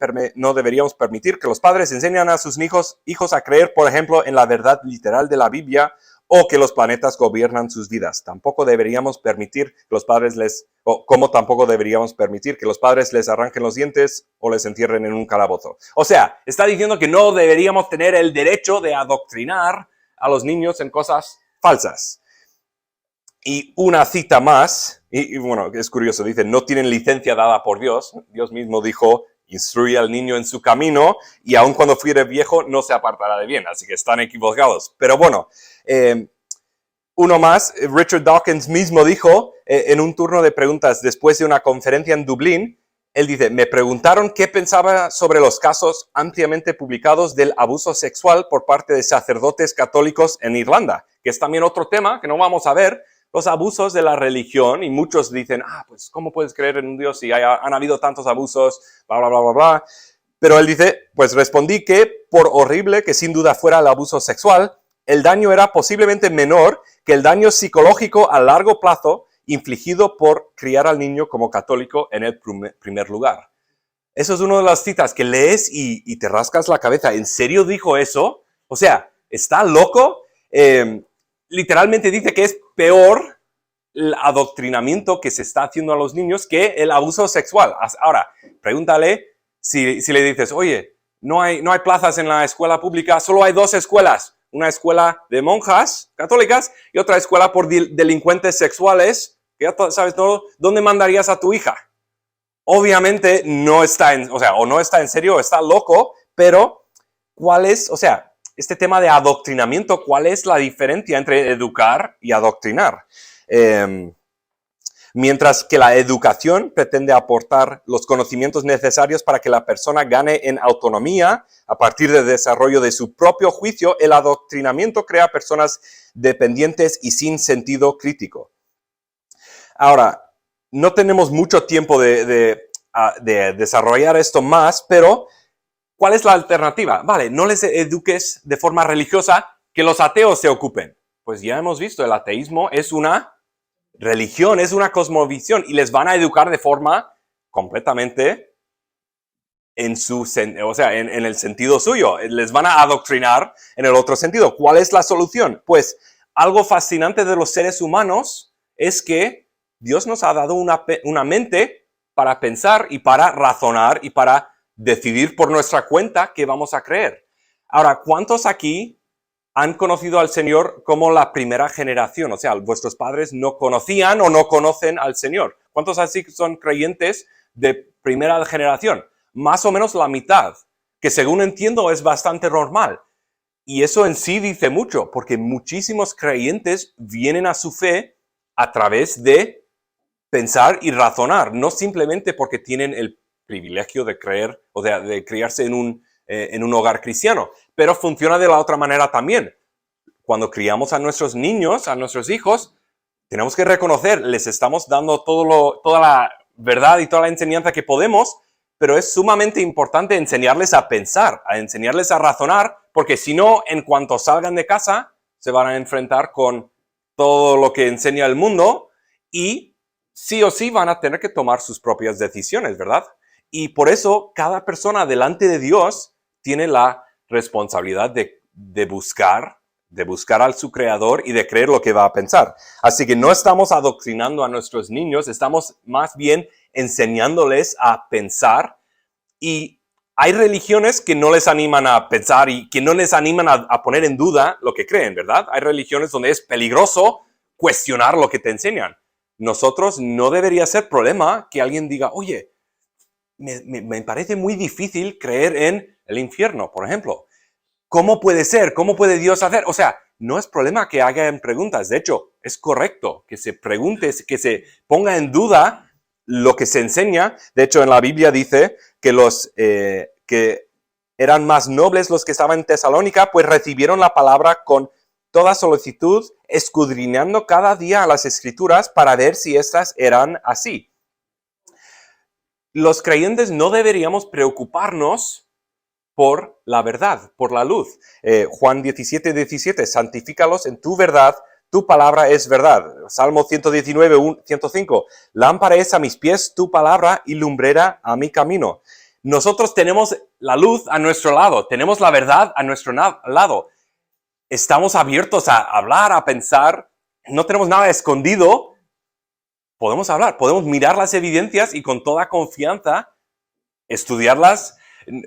deberíamos permitir que los padres enseñen a sus hijos a creer, por ejemplo, en la verdad literal de la Biblia o que los planetas gobiernan sus vidas. Tampoco deberíamos permitir que los padres tampoco deberíamos permitir que los padres les arranquen los dientes o les entierren en un calabozo. O sea, está diciendo que no deberíamos tener el derecho de adoctrinar a los niños en cosas falsas. Y una cita más, Y bueno, es curioso, dice, no tienen licencia dada por Dios. Dios mismo dijo, instruye al niño en su camino y aun cuando fuere viejo no se apartará de bien. Así que están equivocados. Pero bueno, uno más, Richard Dawkins mismo dijo en un turno de preguntas después de una conferencia en Dublín, él dice, me preguntaron qué pensaba sobre los casos ampliamente publicados del abuso sexual por parte de sacerdotes católicos en Irlanda, que es también otro tema que no vamos a ver, los abusos de la religión, y muchos dicen, pues, ¿cómo puedes creer en un Dios si han habido tantos abusos, bla, bla, bla, bla, bla? Pero él dice, pues respondí que, por horrible que sin duda fuera el abuso sexual, el daño era posiblemente menor que el daño psicológico a largo plazo infligido por criar al niño como católico en el primer lugar. Eso es una de las citas que lees y te rascas la cabeza. ¿En serio dijo eso? O sea, ¿está loco? Literalmente dice que es peor el adoctrinamiento que se está haciendo a los niños que el abuso sexual. Ahora, pregúntale si le dices, oye, no hay plazas en la escuela pública, solo hay 2 escuelas. Una escuela de monjas católicas y otra escuela por delincuentes sexuales, que ya sabes todo, ¿dónde mandarías a tu hija? Obviamente no está o no está en serio, está loco, pero ¿cuál es, este tema de adoctrinamiento, cuál es la diferencia entre educar y adoctrinar? Mientras que la educación pretende aportar los conocimientos necesarios para que la persona gane en autonomía a partir del desarrollo de su propio juicio, el adoctrinamiento crea personas dependientes y sin sentido crítico. Ahora, no tenemos mucho tiempo de desarrollar esto más, pero ¿cuál es la alternativa? Vale, no les eduques de forma religiosa, que los ateos se ocupen. Pues ya hemos visto, el ateísmo es una religión, es una cosmovisión y les van a educar de forma completamente en el sentido suyo. Les van a adoctrinar en el otro sentido. ¿Cuál es la solución? Pues algo fascinante de los seres humanos es que Dios nos ha dado una mente para pensar y para razonar y para decidir por nuestra cuenta qué vamos a creer. Ahora, ¿cuántos aquí han conocido al Señor como la primera generación? O sea, vuestros padres no conocían o no conocen al Señor. ¿Cuántos así son creyentes de primera generación? Más o menos la mitad, que según entiendo es bastante normal. Y eso en sí dice mucho, porque muchísimos creyentes vienen a su fe a través de pensar y razonar, no simplemente porque tienen el privilegio de creer o de criarse en un hogar cristiano, pero funciona de la otra manera también. Cuando criamos a nuestros niños, a nuestros hijos, tenemos que reconocer, les estamos dando toda la verdad y toda la enseñanza que podemos, pero es sumamente importante enseñarles a pensar, a enseñarles a razonar, porque si no, en cuanto salgan de casa, se van a enfrentar con todo lo que enseña el mundo y sí o sí van a tener que tomar sus propias decisiones, ¿verdad? Y por eso cada persona delante de Dios tiene la responsabilidad de buscar a su creador y de creer lo que va a pensar. Así que no estamos adoctrinando a nuestros niños, estamos más bien enseñándoles a pensar. Y hay religiones que no les animan a pensar y que no les animan a poner en duda lo que creen, ¿verdad? Hay religiones donde es peligroso cuestionar lo que te enseñan. Nosotros no debería ser problema que alguien diga, oye, me parece muy difícil creer en el infierno, por ejemplo. ¿Cómo puede ser? ¿Cómo puede Dios hacer? O sea, no es problema que hagan preguntas. De hecho, es correcto que se pregunte, que se ponga en duda lo que se enseña. De hecho, en la Biblia dice que que eran más nobles los que estaban en Tesalónica, pues recibieron la palabra con toda solicitud, escudriñando cada día las Escrituras para ver si estas eran así. Los creyentes no deberíamos preocuparnos por la verdad, por la luz. Juan 17, santifícalos en tu verdad, tu palabra es verdad. Salmo 119, 105, lámpara es a mis pies tu palabra y lumbrera a mi camino. Nosotros tenemos la luz a nuestro lado, tenemos la verdad a nuestro lado. Estamos abiertos a hablar, a pensar, no tenemos nada escondido. Podemos hablar, podemos mirar las evidencias y con toda confianza estudiarlas.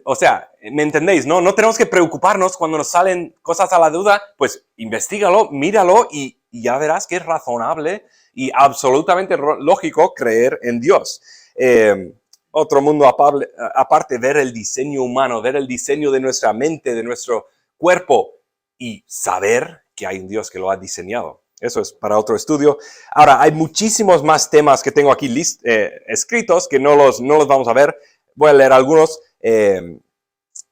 O sea, ¿me entendéis? No tenemos que preocuparnos cuando nos salen cosas a la duda, pues investígalo, míralo y ya verás que es razonable y absolutamente lógico creer en Dios. Otro mundo aparte, ver el diseño humano, ver el diseño de nuestra mente, de nuestro cuerpo y saber que hay un Dios que lo ha diseñado. Eso es para otro estudio. Ahora, hay muchísimos más temas que tengo aquí escritos que no los vamos a ver. Voy a leer algunos.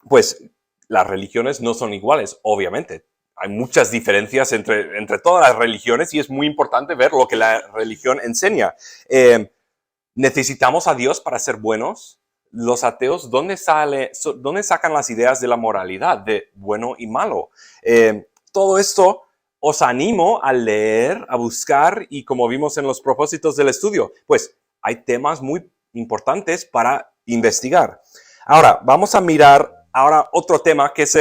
Pues las religiones no son iguales, obviamente. Hay muchas diferencias entre todas las religiones y es muy importante ver lo que la religión enseña. ¿Necesitamos a Dios para ser buenos? Los ateos, ¿dónde sacan las ideas de la moralidad, de bueno y malo? Todo esto os animo a leer, a buscar y como vimos en los propósitos del estudio, pues hay temas muy importantes para investigar. Ahora, vamos a mirar ahora otro tema que es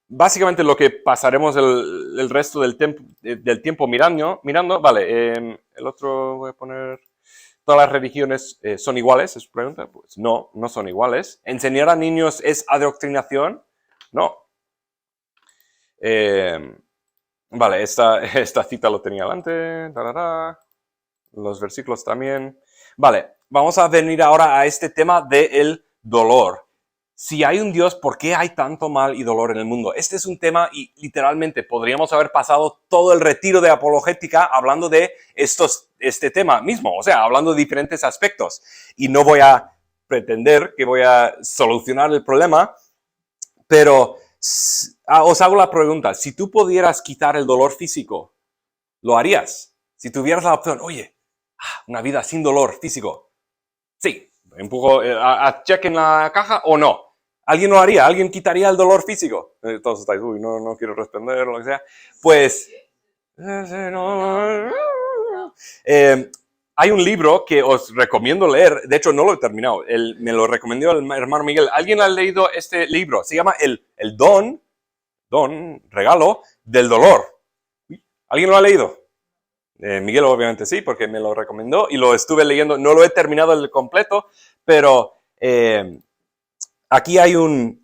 básicamente lo que pasaremos el resto del tiempo mirando. Vale, el otro voy a poner... ¿Todas las religiones son iguales? Es pregunta. Pues no son iguales. ¿Enseñar a niños es adoctrinación? No. Vale, esta cita lo tenía delante. Los versículos también. Vale, vamos a venir ahora a este tema del dolor. Si hay un Dios, ¿por qué hay tanto mal y dolor en el mundo? Este es un tema y literalmente podríamos haber pasado todo el retiro de apologética hablando de este tema mismo, o sea, hablando de diferentes aspectos. Y no voy a pretender que voy a solucionar el problema, pero os hago la pregunta, si tú pudieras quitar el dolor físico, ¿lo harías? Si tuvieras la opción, oye, una vida sin dolor físico, sí. ¿Empujo a check en la caja o no? ¿Alguien lo haría? ¿Alguien quitaría el dolor físico? Todos estáis, uy, no quiero responder, lo que sea. Pues, hay un libro que os recomiendo leer, de hecho no lo he terminado, me lo recomendó el hermano Miguel. ¿Alguien ha leído este libro? Se llama el regalo del dolor. ¿Alguien lo ha leído? Miguel obviamente sí, porque me lo recomendó y lo estuve leyendo, no lo he terminado el completo, pero aquí hay un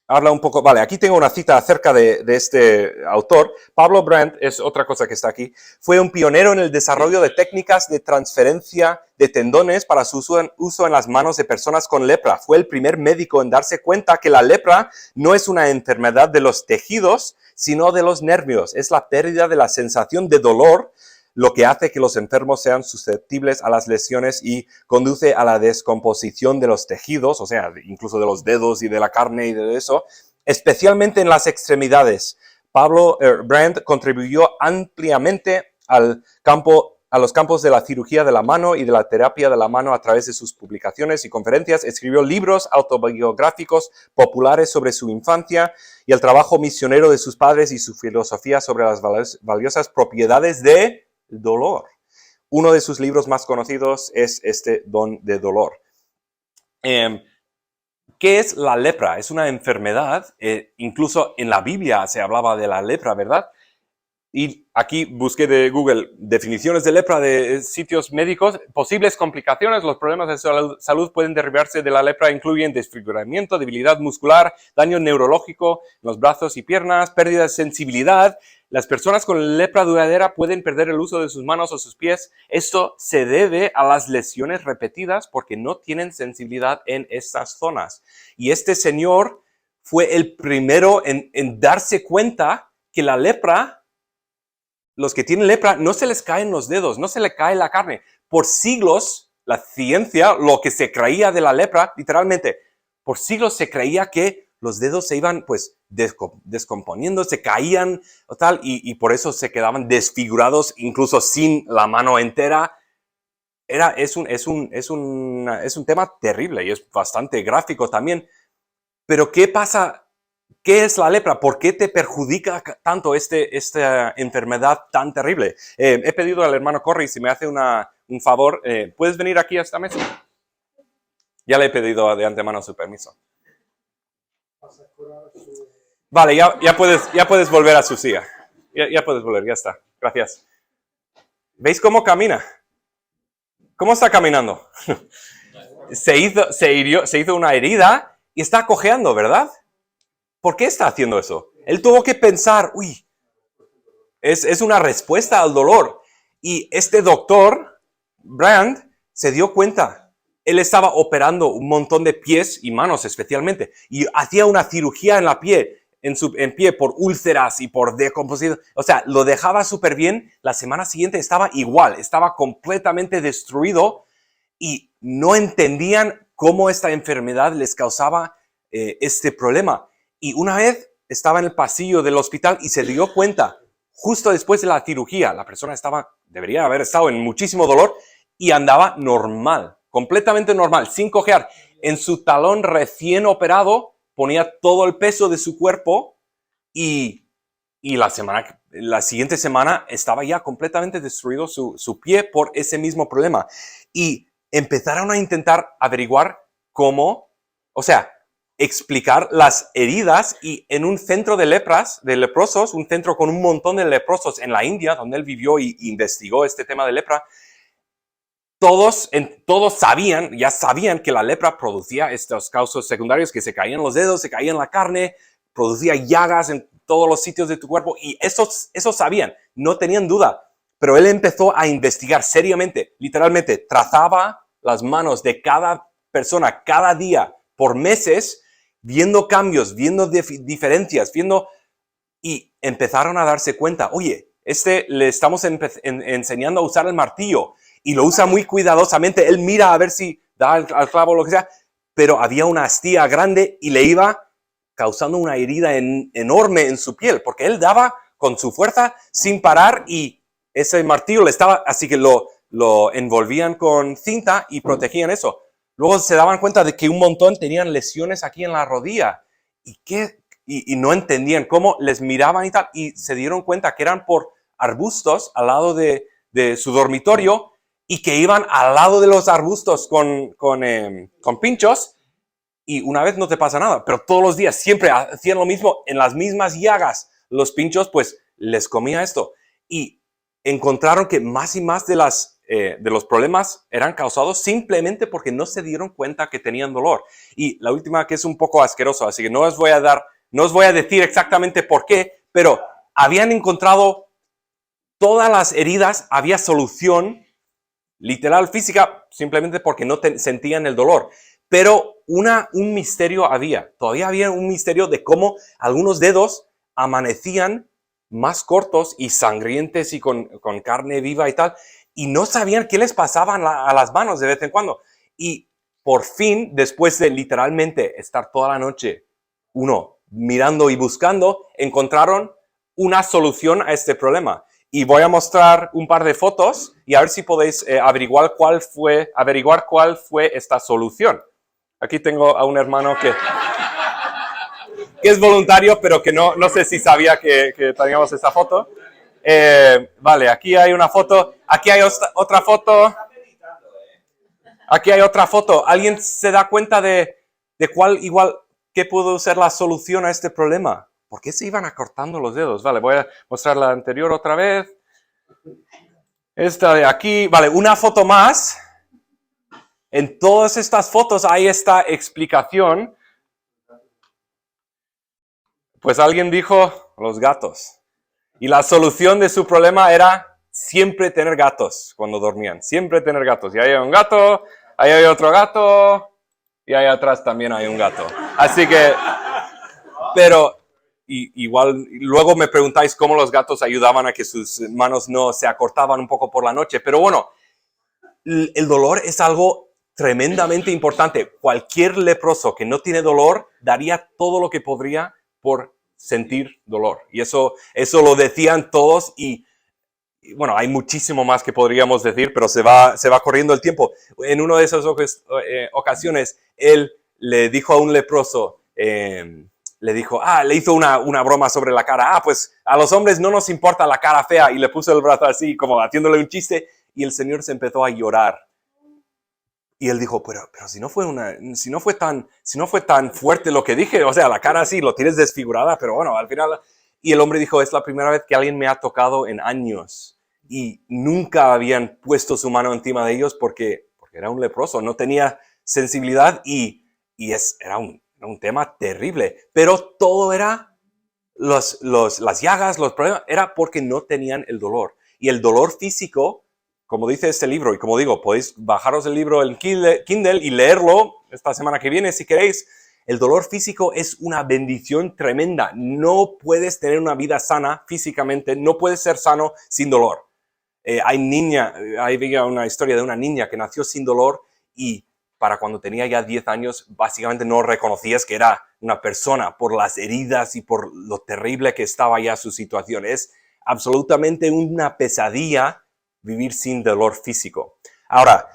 habla un poco, vale, aquí tengo una cita acerca de este autor. Pablo Brandt, es otra cosa que está aquí, fue un pionero en el desarrollo de técnicas de transferencia de tendones para su uso en las manos de personas con lepra. Fue el primer médico en darse cuenta que la lepra no es una enfermedad de los tejidos, sino de los nervios. Es la pérdida de la sensación de dolor lo que hace que los enfermos sean susceptibles a las lesiones y conduce a la descomposición de los tejidos, o sea, incluso de los dedos y de la carne y de eso, especialmente en las extremidades. Pablo Brandt contribuyó ampliamente a los campos de la cirugía de la mano y de la terapia de la mano a través de sus publicaciones y conferencias. Escribió libros autobiográficos populares sobre su infancia y el trabajo misionero de sus padres y su filosofía sobre las valiosas propiedades de dolor. Uno de sus libros más conocidos es este Don de Dolor. ¿Qué es la lepra? Es una enfermedad, incluso en la Biblia se hablaba de la lepra, ¿verdad? Y aquí busqué de Google definiciones de lepra de sitios médicos. Posibles complicaciones, los problemas de salud pueden derivarse de la lepra, incluyen desfiguramiento, debilidad muscular, daño neurológico en los brazos y piernas, pérdida de sensibilidad. Las personas con lepra duradera pueden perder el uso de sus manos o sus pies. Esto se debe a las lesiones repetidas porque no tienen sensibilidad en estas zonas. Y este señor fue el primero en darse cuenta que la lepra, los que tienen lepra, no se les caen los dedos, no se les cae la carne. Por siglos, la ciencia, lo que se creía de la lepra, literalmente, por siglos se creía que los dedos se iban pues descomponiendo, se caían o tal, y por eso se quedaban desfigurados incluso sin la mano entera. Es un tema terrible y es bastante gráfico también. Pero ¿qué pasa? ¿Qué es la lepra? ¿Por qué te perjudica tanto esta enfermedad tan terrible? He pedido al hermano Corry si me hace un favor. ¿Puedes venir aquí a esta mesa? Ya le he pedido de antemano su permiso. Vale, ya puedes volver a su silla. Ya puedes volver, ya está. Gracias. ¿Veis cómo camina? ¿Cómo está caminando? Se hizo una herida y está cojeando, ¿verdad? ¿Por qué está haciendo eso? Él tuvo que pensar, Es una respuesta al dolor. Y este doctor, Brand, se dio cuenta. Él estaba operando un montón de pies y manos especialmente. Y hacía una cirugía en la pie, en pie por úlceras y por decomposición. O sea, lo dejaba súper bien. La semana siguiente estaba igual. Estaba completamente destruido. Y no entendían cómo esta enfermedad les causaba este problema. Y una vez estaba en el pasillo del hospital y se dio cuenta, justo después de la cirugía, la persona debería haber estado en muchísimo dolor y andaba normal, completamente normal, sin cojear. En su talón recién operado ponía todo el peso de su cuerpo y la siguiente semana estaba ya completamente destruido su pie por ese mismo problema. Y empezaron a intentar averiguar cómo, o sea, explicar las heridas, y en un centro de leprosos, un centro con un montón de leprosos en la India, donde él vivió y investigó este tema de lepra, todos ya sabían que la lepra producía estos causas secundarios, que se caían los dedos, se caían la carne, producía llagas en todos los sitios de tu cuerpo, y esos sabían, no tenían duda. Pero él empezó a investigar seriamente, literalmente trazaba las manos de cada persona cada día por meses, viendo cambios, viendo diferencias, y empezaron a darse cuenta, oye, le estamos enseñando a usar el martillo y lo usa muy cuidadosamente, él mira a ver si da al clavo o lo que sea, pero había una astilla grande y le iba causando una herida enorme en su piel, porque él daba con su fuerza sin parar y ese martillo así que lo envolvían con cinta y protegían eso. Luego se daban cuenta de que un montón tenían lesiones aquí en la rodilla y no entendían cómo, les miraban y tal, y se dieron cuenta que eran por arbustos al lado de su dormitorio, y que iban al lado de los arbustos con pinchos, y una vez no te pasa nada, pero todos los días siempre hacían lo mismo, en las mismas llagas, los pinchos, pues les comía esto. Y encontraron que más y más de los problemas eran causados simplemente porque no se dieron cuenta que tenían dolor. Y la última, que es un poco asqueroso, así que no os voy a decir exactamente por qué, pero habían encontrado todas las heridas, había solución literal, física, simplemente porque no sentían el dolor. Pero un misterio todavía había un misterio de cómo algunos dedos amanecían más cortos y sangrientes y con carne viva y tal, y no sabían qué les pasaba a las manos de vez en cuando. Y por fin, después de literalmente estar toda la noche mirando y buscando, encontraron una solución a este problema. Y voy a mostrar un par de fotos y a ver si podéis averiguar cuál fue esta solución. Aquí tengo a un hermano que es voluntario, pero que no sé si sabía que teníamos esta foto. Vale, aquí hay una foto. Aquí hay otra foto. Aquí hay otra foto. ¿Alguien se da cuenta de qué pudo ser la solución a este problema? ¿Por qué se iban acortando los dedos? Vale, voy a mostrar la anterior otra vez. Esta de aquí. Vale, una foto más. En todas estas fotos hay esta explicación. Pues alguien dijo los gatos. Y la solución de su problema era siempre tener gatos cuando dormían. Siempre tener gatos. Y ahí hay un gato, ahí hay otro gato, y ahí atrás también hay un gato. Así que, pero igual, luego me preguntáis cómo los gatos ayudaban a que sus manos no se acortaban un poco por la noche. Pero bueno, el dolor es algo tremendamente importante. Cualquier leproso que no tiene dolor daría todo lo que podría por sentir dolor. Y eso lo decían todos y bueno, hay muchísimo más que podríamos decir, pero se va corriendo el tiempo. En una de esas ocasiones, él le dijo a un leproso, le hizo una broma sobre la cara. Pues a los hombres no nos importa la cara fea, y le puso el brazo así, como haciéndole un chiste, y el Señor se empezó a llorar. Y él dijo, pero si no fue tan fuerte lo que dije, o sea, la cara así, lo tienes desfigurada, pero bueno, al final. Y el hombre dijo, es la primera vez que alguien me ha tocado en años. Y nunca habían puesto su mano encima de ellos porque era un leproso, no tenía sensibilidad y era un tema terrible. Pero todo era las llagas, los problemas, era porque no tenían el dolor. Y el dolor físico, como dice este libro, y como digo, podéis bajaros el libro en Kindle y leerlo esta semana que viene si queréis. El dolor físico es una bendición tremenda. No puedes tener una vida sana físicamente, no puedes ser sano sin dolor. Hay una historia de una niña que nació sin dolor y para cuando tenía ya 10 años, básicamente no reconocías que era una persona por las heridas y por lo terrible que estaba ya su situación. Es absolutamente una pesadilla vivir sin dolor físico. Ahora,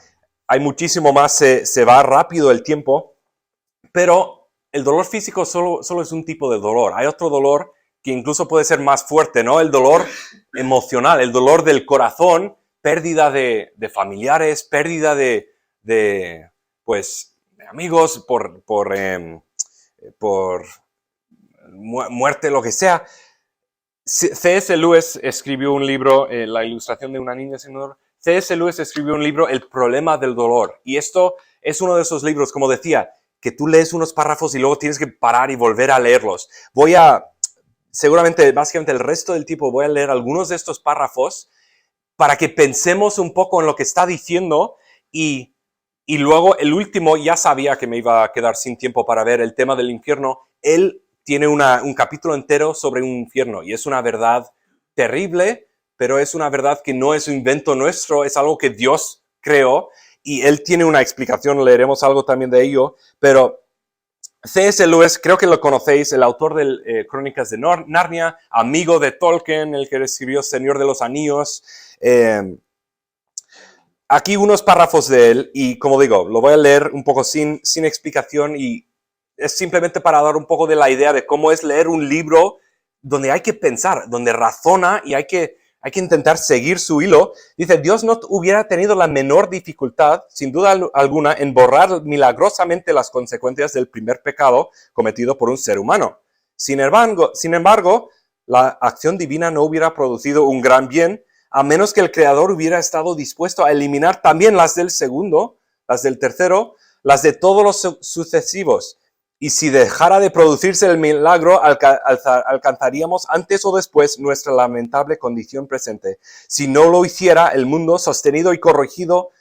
hay muchísimo más, se va rápido el tiempo, pero el dolor físico solo es un tipo de dolor. Hay otro dolor que incluso puede ser más fuerte, ¿no? El dolor emocional, el dolor del corazón, pérdida de familiares, pérdida de amigos por muerte, lo que sea. C.S. Lewis escribió un libro, La ilustración de una niña sin dolor. C.S. Lewis escribió un libro, El problema del dolor. Y esto es uno de esos libros, como decía, que tú lees unos párrafos y luego tienes que parar y volver a leerlos. Seguramente, básicamente el resto del tiempo voy a leer algunos de estos párrafos para que pensemos un poco en lo que está diciendo y luego el último, ya sabía que me iba a quedar sin tiempo para ver el tema del infierno. Él tiene un capítulo entero sobre un infierno y es una verdad terrible, pero es una verdad que no es un invento nuestro, es algo que Dios creó y él tiene una explicación, leeremos algo también de ello, pero C.S. Lewis, creo que lo conocéis, el autor de Crónicas de Narnia, amigo de Tolkien, el que escribió Señor de los Anillos. Aquí unos párrafos de él y, como digo, lo voy a leer un poco sin explicación y es simplemente para dar un poco de la idea de cómo es leer un libro donde hay que pensar, donde razona y hay que intentar seguir su hilo. Dice, Dios no hubiera tenido la menor dificultad, sin duda alguna, en borrar milagrosamente las consecuencias del primer pecado cometido por un ser humano. Sin embargo, la acción divina no hubiera producido un gran bien, a menos que el Creador hubiera estado dispuesto a eliminar también las del segundo, las del tercero, las de todos los sucesivos. Y si dejara de producirse el milagro, alcanzaríamos antes o después nuestra lamentable condición presente. Si no lo hiciera, el mundo sostenido y corregido,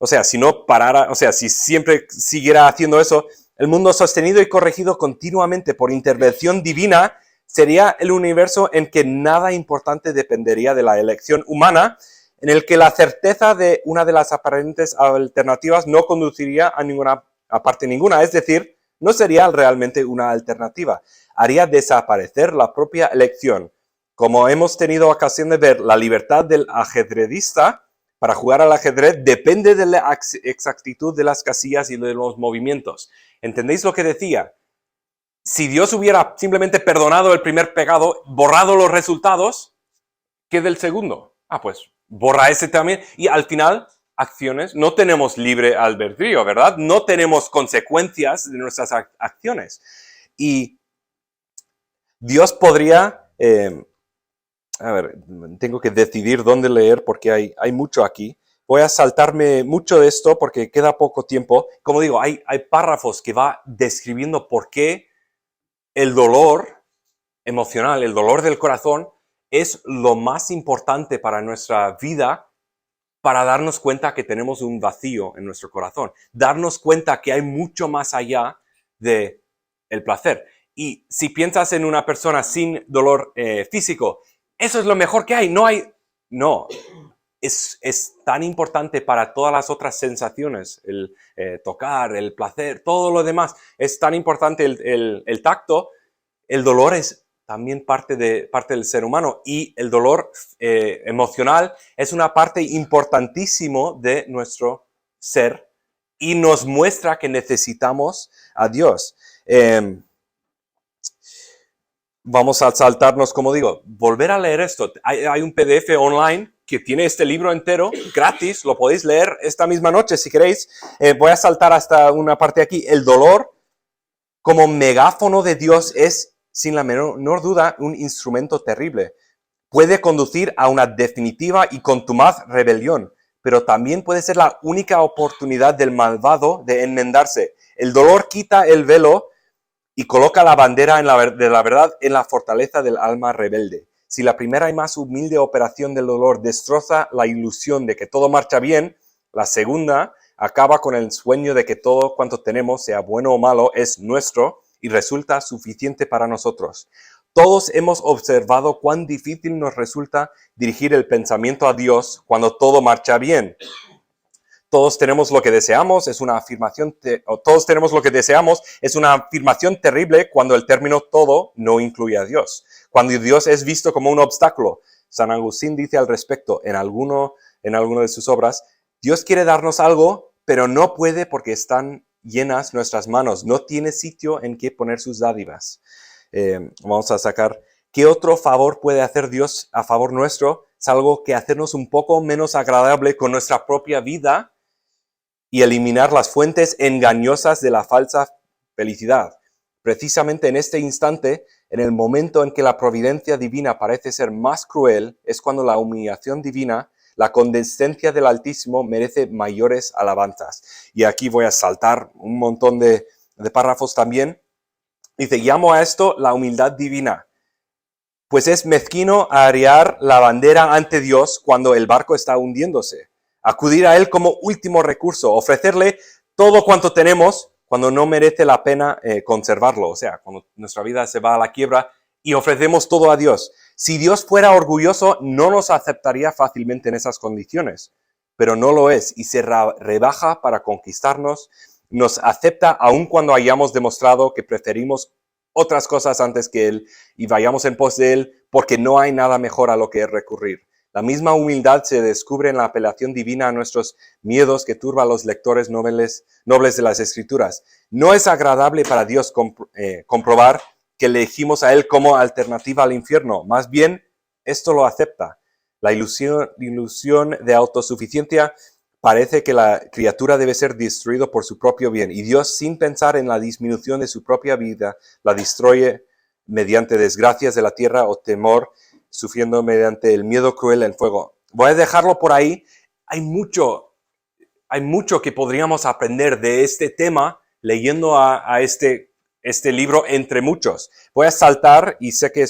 si siempre siguiera haciendo eso, el mundo sostenido y corregido continuamente por intervención divina, sería el universo en que nada importante dependería de la elección humana, en el que la certeza de una de las aparentes alternativas no conduciría a parte ninguna, es decir, no sería realmente una alternativa. Haría desaparecer la propia elección. Como hemos tenido ocasión de ver, la libertad del ajedrecista para jugar al ajedrez depende de la exactitud de las casillas y de los movimientos. ¿Entendéis lo que decía? Si Dios hubiera simplemente perdonado el primer pecado, borrado los resultados, ¿qué del segundo? Pues borra ese también. Y al final, acciones, no tenemos libre albedrío, ¿verdad? No tenemos consecuencias de nuestras acciones. Y Dios podría... tengo que decidir dónde leer porque hay mucho aquí. Voy a saltarme mucho de esto porque queda poco tiempo. Como digo, hay párrafos que va describiendo por qué el dolor emocional, el dolor del corazón, es lo más importante para nuestra vida para darnos cuenta que tenemos un vacío en nuestro corazón. Darnos cuenta que hay mucho más allá de el placer. Y si piensas en una persona sin dolor físico, eso es lo mejor que hay. No. Es tan importante para todas las otras sensaciones, el tocar, el placer, todo lo demás. Es tan importante el tacto. El dolor es también parte del ser humano y el dolor emocional es una parte importantísima de nuestro ser y nos muestra que necesitamos a Dios. Vamos a saltarnos, como digo, volver a leer esto. Hay un PDF online que tiene este libro entero, gratis, lo podéis leer esta misma noche si queréis. Voy a saltar hasta una parte aquí. El dolor como megáfono de Dios es, sin la menor duda, un instrumento terrible. Puede conducir a una definitiva y contumaz rebelión, pero también puede ser la única oportunidad del malvado de enmendarse. El dolor quita el velo y coloca la bandera de la verdad en la fortaleza del alma rebelde. Si la primera y más humilde operación del dolor destroza la ilusión de que todo marcha bien, la segunda acaba con el sueño de que todo cuanto tenemos, sea bueno o malo, es nuestro y resulta suficiente para nosotros. Todos hemos observado cuán difícil nos resulta dirigir el pensamiento a Dios cuando todo marcha bien. Todos tenemos lo que deseamos, es una afirmación, todos tenemos lo que deseamos, es una afirmación terrible cuando el término todo no incluye a Dios. Cuando Dios es visto como un obstáculo. San Agustín dice al respecto en alguno de sus obras, Dios quiere darnos algo, pero no puede porque están llenas nuestras manos, no tiene sitio en que poner sus dádivas. Vamos a sacar, ¿qué otro favor puede hacer Dios a favor nuestro? Salvo que hacernos un poco menos agradable con nuestra propia vida y eliminar las fuentes engañosas de la falsa felicidad. Precisamente en este instante, en el momento en que la providencia divina parece ser más cruel, es cuando la humillación divina, la condescencia del Altísimo merece mayores alabanzas. Y aquí voy a saltar un montón de párrafos también. Dice, llamo a esto la humildad divina, pues es mezquino arriar la bandera ante Dios cuando el barco está hundiéndose. Acudir a Él como último recurso, ofrecerle todo cuanto tenemos cuando no merece la pena conservarlo. O sea, cuando nuestra vida se va a la quiebra y ofrecemos todo a Dios. Si Dios fuera orgulloso, no nos aceptaría fácilmente en esas condiciones, pero no lo es y se rebaja para conquistarnos. Nos acepta aun cuando hayamos demostrado que preferimos otras cosas antes que Él y vayamos en pos de Él porque no hay nada mejor a lo que recurrir. La misma humildad se descubre en la apelación divina a nuestros miedos que turba a los lectores nobles de las Escrituras. No es agradable para Dios comprobar que elegimos a Él como alternativa al infierno. Más bien, esto lo acepta. La ilusión de autosuficiencia parece que la criatura debe ser destruida por su propio bien. Y Dios, sin pensar en la disminución de su propia vida, la destruye mediante desgracias de la tierra o temor, sufriendo mediante el miedo cruel en fuego. Voy a dejarlo por ahí. Hay mucho que podríamos aprender de este tema leyendo a este libro entre muchos. Voy a saltar y sé que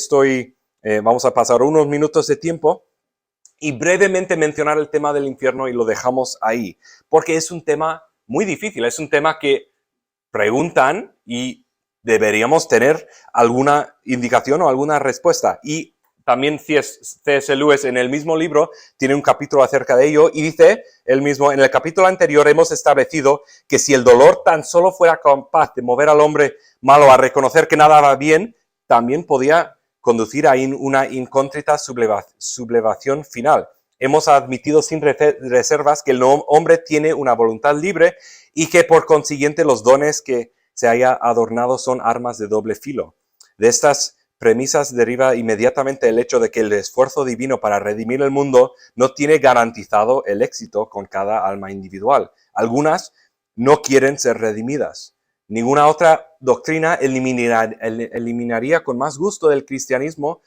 vamos a pasar unos minutos de tiempo y brevemente mencionar el tema del infierno y lo dejamos ahí, porque es un tema muy difícil, es un tema que preguntan y deberíamos tener alguna indicación o alguna respuesta. Y también C.S. Lewis en el mismo libro tiene un capítulo acerca de ello y dice él mismo, en el capítulo anterior hemos establecido que si el dolor tan solo fuera capaz de mover al hombre malo a reconocer que nada va bien, también podía conducir a una incógnita sublevación final. Hemos admitido sin reservas que el hombre tiene una voluntad libre y que por consiguiente los dones que se haya adornado son armas de doble filo. De estas premisas deriva inmediatamente el hecho de que el esfuerzo divino para redimir el mundo no tiene garantizado el éxito con cada alma individual. Algunas no quieren ser redimidas. Ninguna otra doctrina eliminaría con más gusto del cristianismo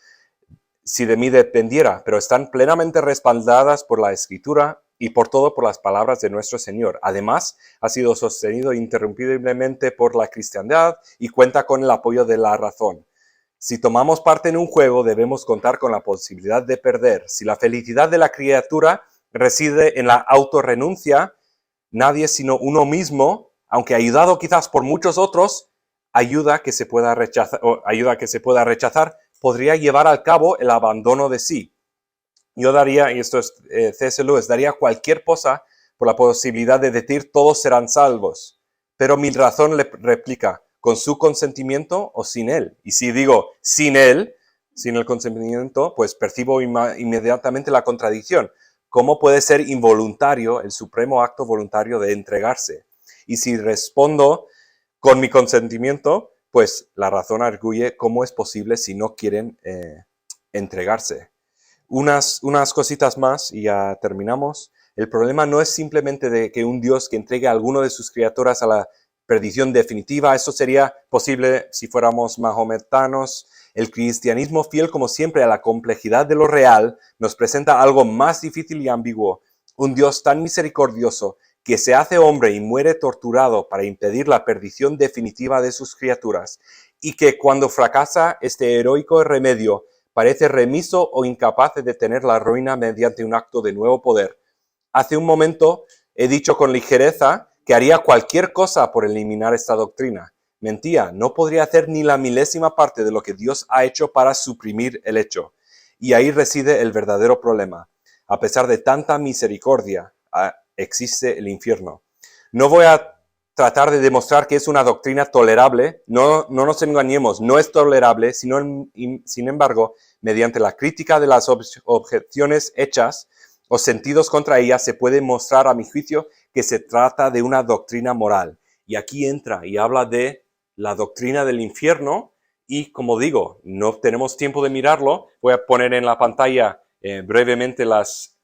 si de mí dependiera, pero están plenamente respaldadas por la Escritura y por todo por las palabras de nuestro Señor. Además, ha sido sostenido interrumpidamente por la cristiandad y cuenta con el apoyo de la razón. Si tomamos parte en un juego, debemos contar con la posibilidad de perder. Si la felicidad de la criatura reside en la autorrenuncia, nadie sino uno mismo, aunque ayudado quizás por muchos otros, ayuda a que se pueda rechazar, podría llevar al cabo el abandono de sí. Yo daría, y esto es C.S. Lewis, daría cualquier cosa por la posibilidad de decir todos serán salvos. Pero mi razón le replica, ¿con su consentimiento o sin él? Y si digo sin él, sin el consentimiento, pues percibo inmediatamente la contradicción. ¿Cómo puede ser involuntario el supremo acto voluntario de entregarse? Y si respondo con mi consentimiento, pues la razón arguye cómo es posible si no quieren entregarse. Unas cositas más y ya terminamos. El problema no es simplemente de que un Dios que entregue a alguno de sus criaturas a la perdición definitiva. Eso sería posible si fuéramos mahometanos. El cristianismo, fiel como siempre a la complejidad de lo real, nos presenta algo más difícil y ambiguo. Un Dios tan misericordioso que se hace hombre y muere torturado para impedir la perdición definitiva de sus criaturas. y que cuando fracasa este heroico remedio, parece remiso o incapaz de detener la ruina mediante un acto de nuevo poder. Hace un momento he dicho con ligereza que haría cualquier cosa por eliminar esta doctrina. Mentía, no podría hacer ni la milésima parte de lo que Dios ha hecho para suprimir el hecho. Y ahí reside el verdadero problema. A pesar de tanta misericordia, existe el infierno. No voy a tratar de demostrar que es una doctrina tolerable, no nos engañemos, no es tolerable, sino, sin embargo, mediante la crítica de las objeciones hechas o sentidos contra ella, se puede mostrar a mi juicio que se trata de una doctrina moral. Y aquí entra y habla de la doctrina del infierno y, como digo, no tenemos tiempo de mirarlo, voy a poner en la pantalla brevemente las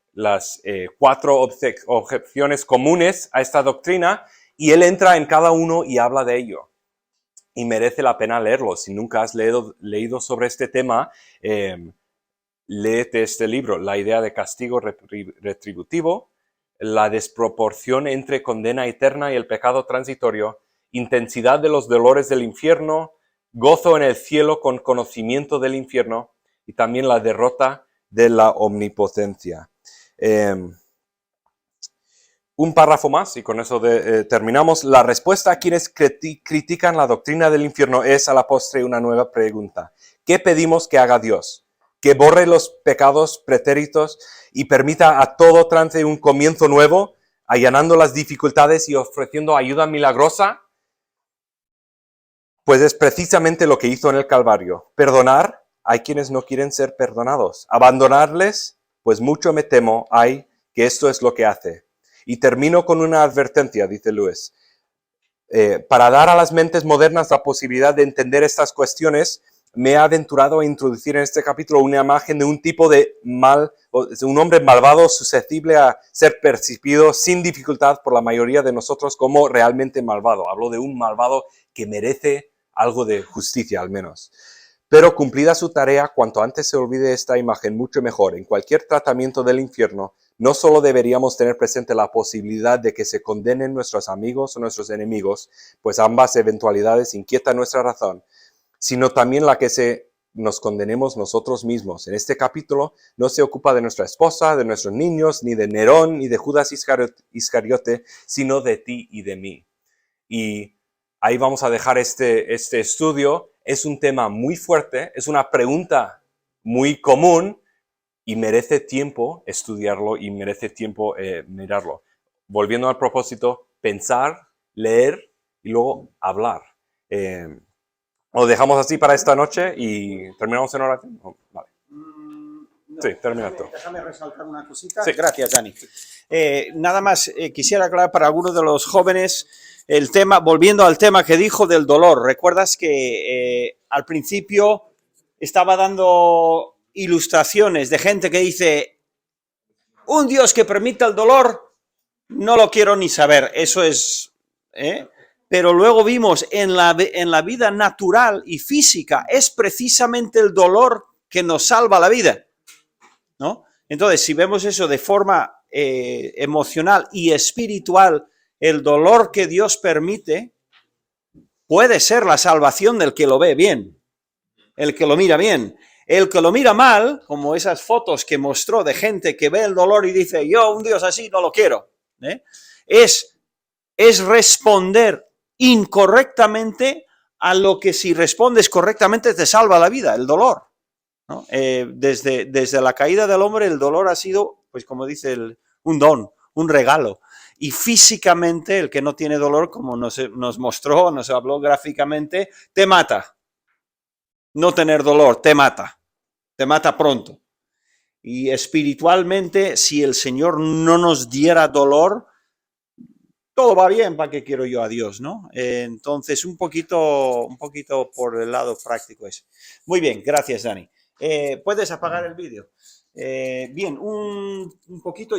4 objeciones comunes a esta doctrina, y él entra en cada uno y habla de ello. Y merece la pena leerlo. Si nunca has leído sobre este tema, léete este libro, La idea de castigo retributivo, la desproporción entre condena eterna y el pecado transitorio, intensidad de los dolores del infierno, gozo en el cielo con conocimiento del infierno, y también la derrota de la omnipotencia. Un párrafo más y con eso terminamos. La respuesta a quienes critican la doctrina del infierno es a la postre una nueva pregunta. ¿Qué pedimos que haga Dios? ¿Que borre los pecados pretéritos y permita a todo trance un comienzo nuevo, allanando las dificultades y ofreciendo ayuda milagrosa? Pues es precisamente lo que hizo en el Calvario. Perdonar, hay quienes no quieren ser perdonados. Abandonarles, pues mucho me temo, hay que esto es lo que hace. Y termino con una advertencia, dice Lewis. Para dar a las mentes modernas la posibilidad de entender estas cuestiones, me he aventurado a introducir en este capítulo una imagen de un tipo de un hombre malvado susceptible a ser percibido sin dificultad por la mayoría de nosotros como realmente malvado. Hablo de un malvado que merece algo de justicia al menos. Pero cumplida su tarea, cuanto antes se olvide esta imagen, mucho mejor. En cualquier tratamiento del infierno, no solo deberíamos tener presente la posibilidad de que se condenen nuestros amigos o nuestros enemigos, pues ambas eventualidades inquietan nuestra razón, sino también la que nos condenemos nosotros mismos. En este capítulo no se ocupa de nuestra esposa, de nuestros niños, ni de Nerón, ni de Judas Iscariote, sino de ti y de mí. Y ahí vamos a dejar este estudio. Es un tema muy fuerte, es una pregunta muy común, y merece tiempo estudiarlo y merece tiempo mirarlo. Volviendo al propósito, pensar, leer y luego hablar. Lo dejamos así para esta noche y terminamos en oración. Vale. No, Sí, termina tú. Déjame resaltar una cosita. Sí. Gracias, Dani. Nada más quisiera aclarar para algunos de los jóvenes el tema, volviendo al tema que dijo del dolor. ¿Recuerdas que al principio estaba dando ilustraciones de gente que dice, un Dios que permita el dolor, no lo quiero ni saber, eso es... Pero luego vimos en la vida natural y física, es precisamente el dolor que nos salva la vida, ¿no? Entonces, si vemos eso de forma emocional y espiritual, el dolor que Dios permite puede ser la salvación del que lo ve bien, el que lo mira bien. El que lo mira mal, como esas fotos que mostró de gente que ve el dolor y dice, yo un Dios así no lo quiero, es responder incorrectamente a lo que si respondes correctamente te salva la vida, el dolor, ¿no? Desde la caída del hombre el dolor ha sido, pues como dice, un don, un regalo. Y físicamente el que no tiene dolor, como nos mostró, nos habló gráficamente, te mata. No tener dolor te mata pronto. Y espiritualmente, si el Señor no nos diera dolor, todo va bien, ¿para qué quiero yo a Dios, no? Entonces, un poquito por el lado práctico ese. Muy bien, gracias, Dani. ¿Puedes apagar el vídeo? Bien, un poquito...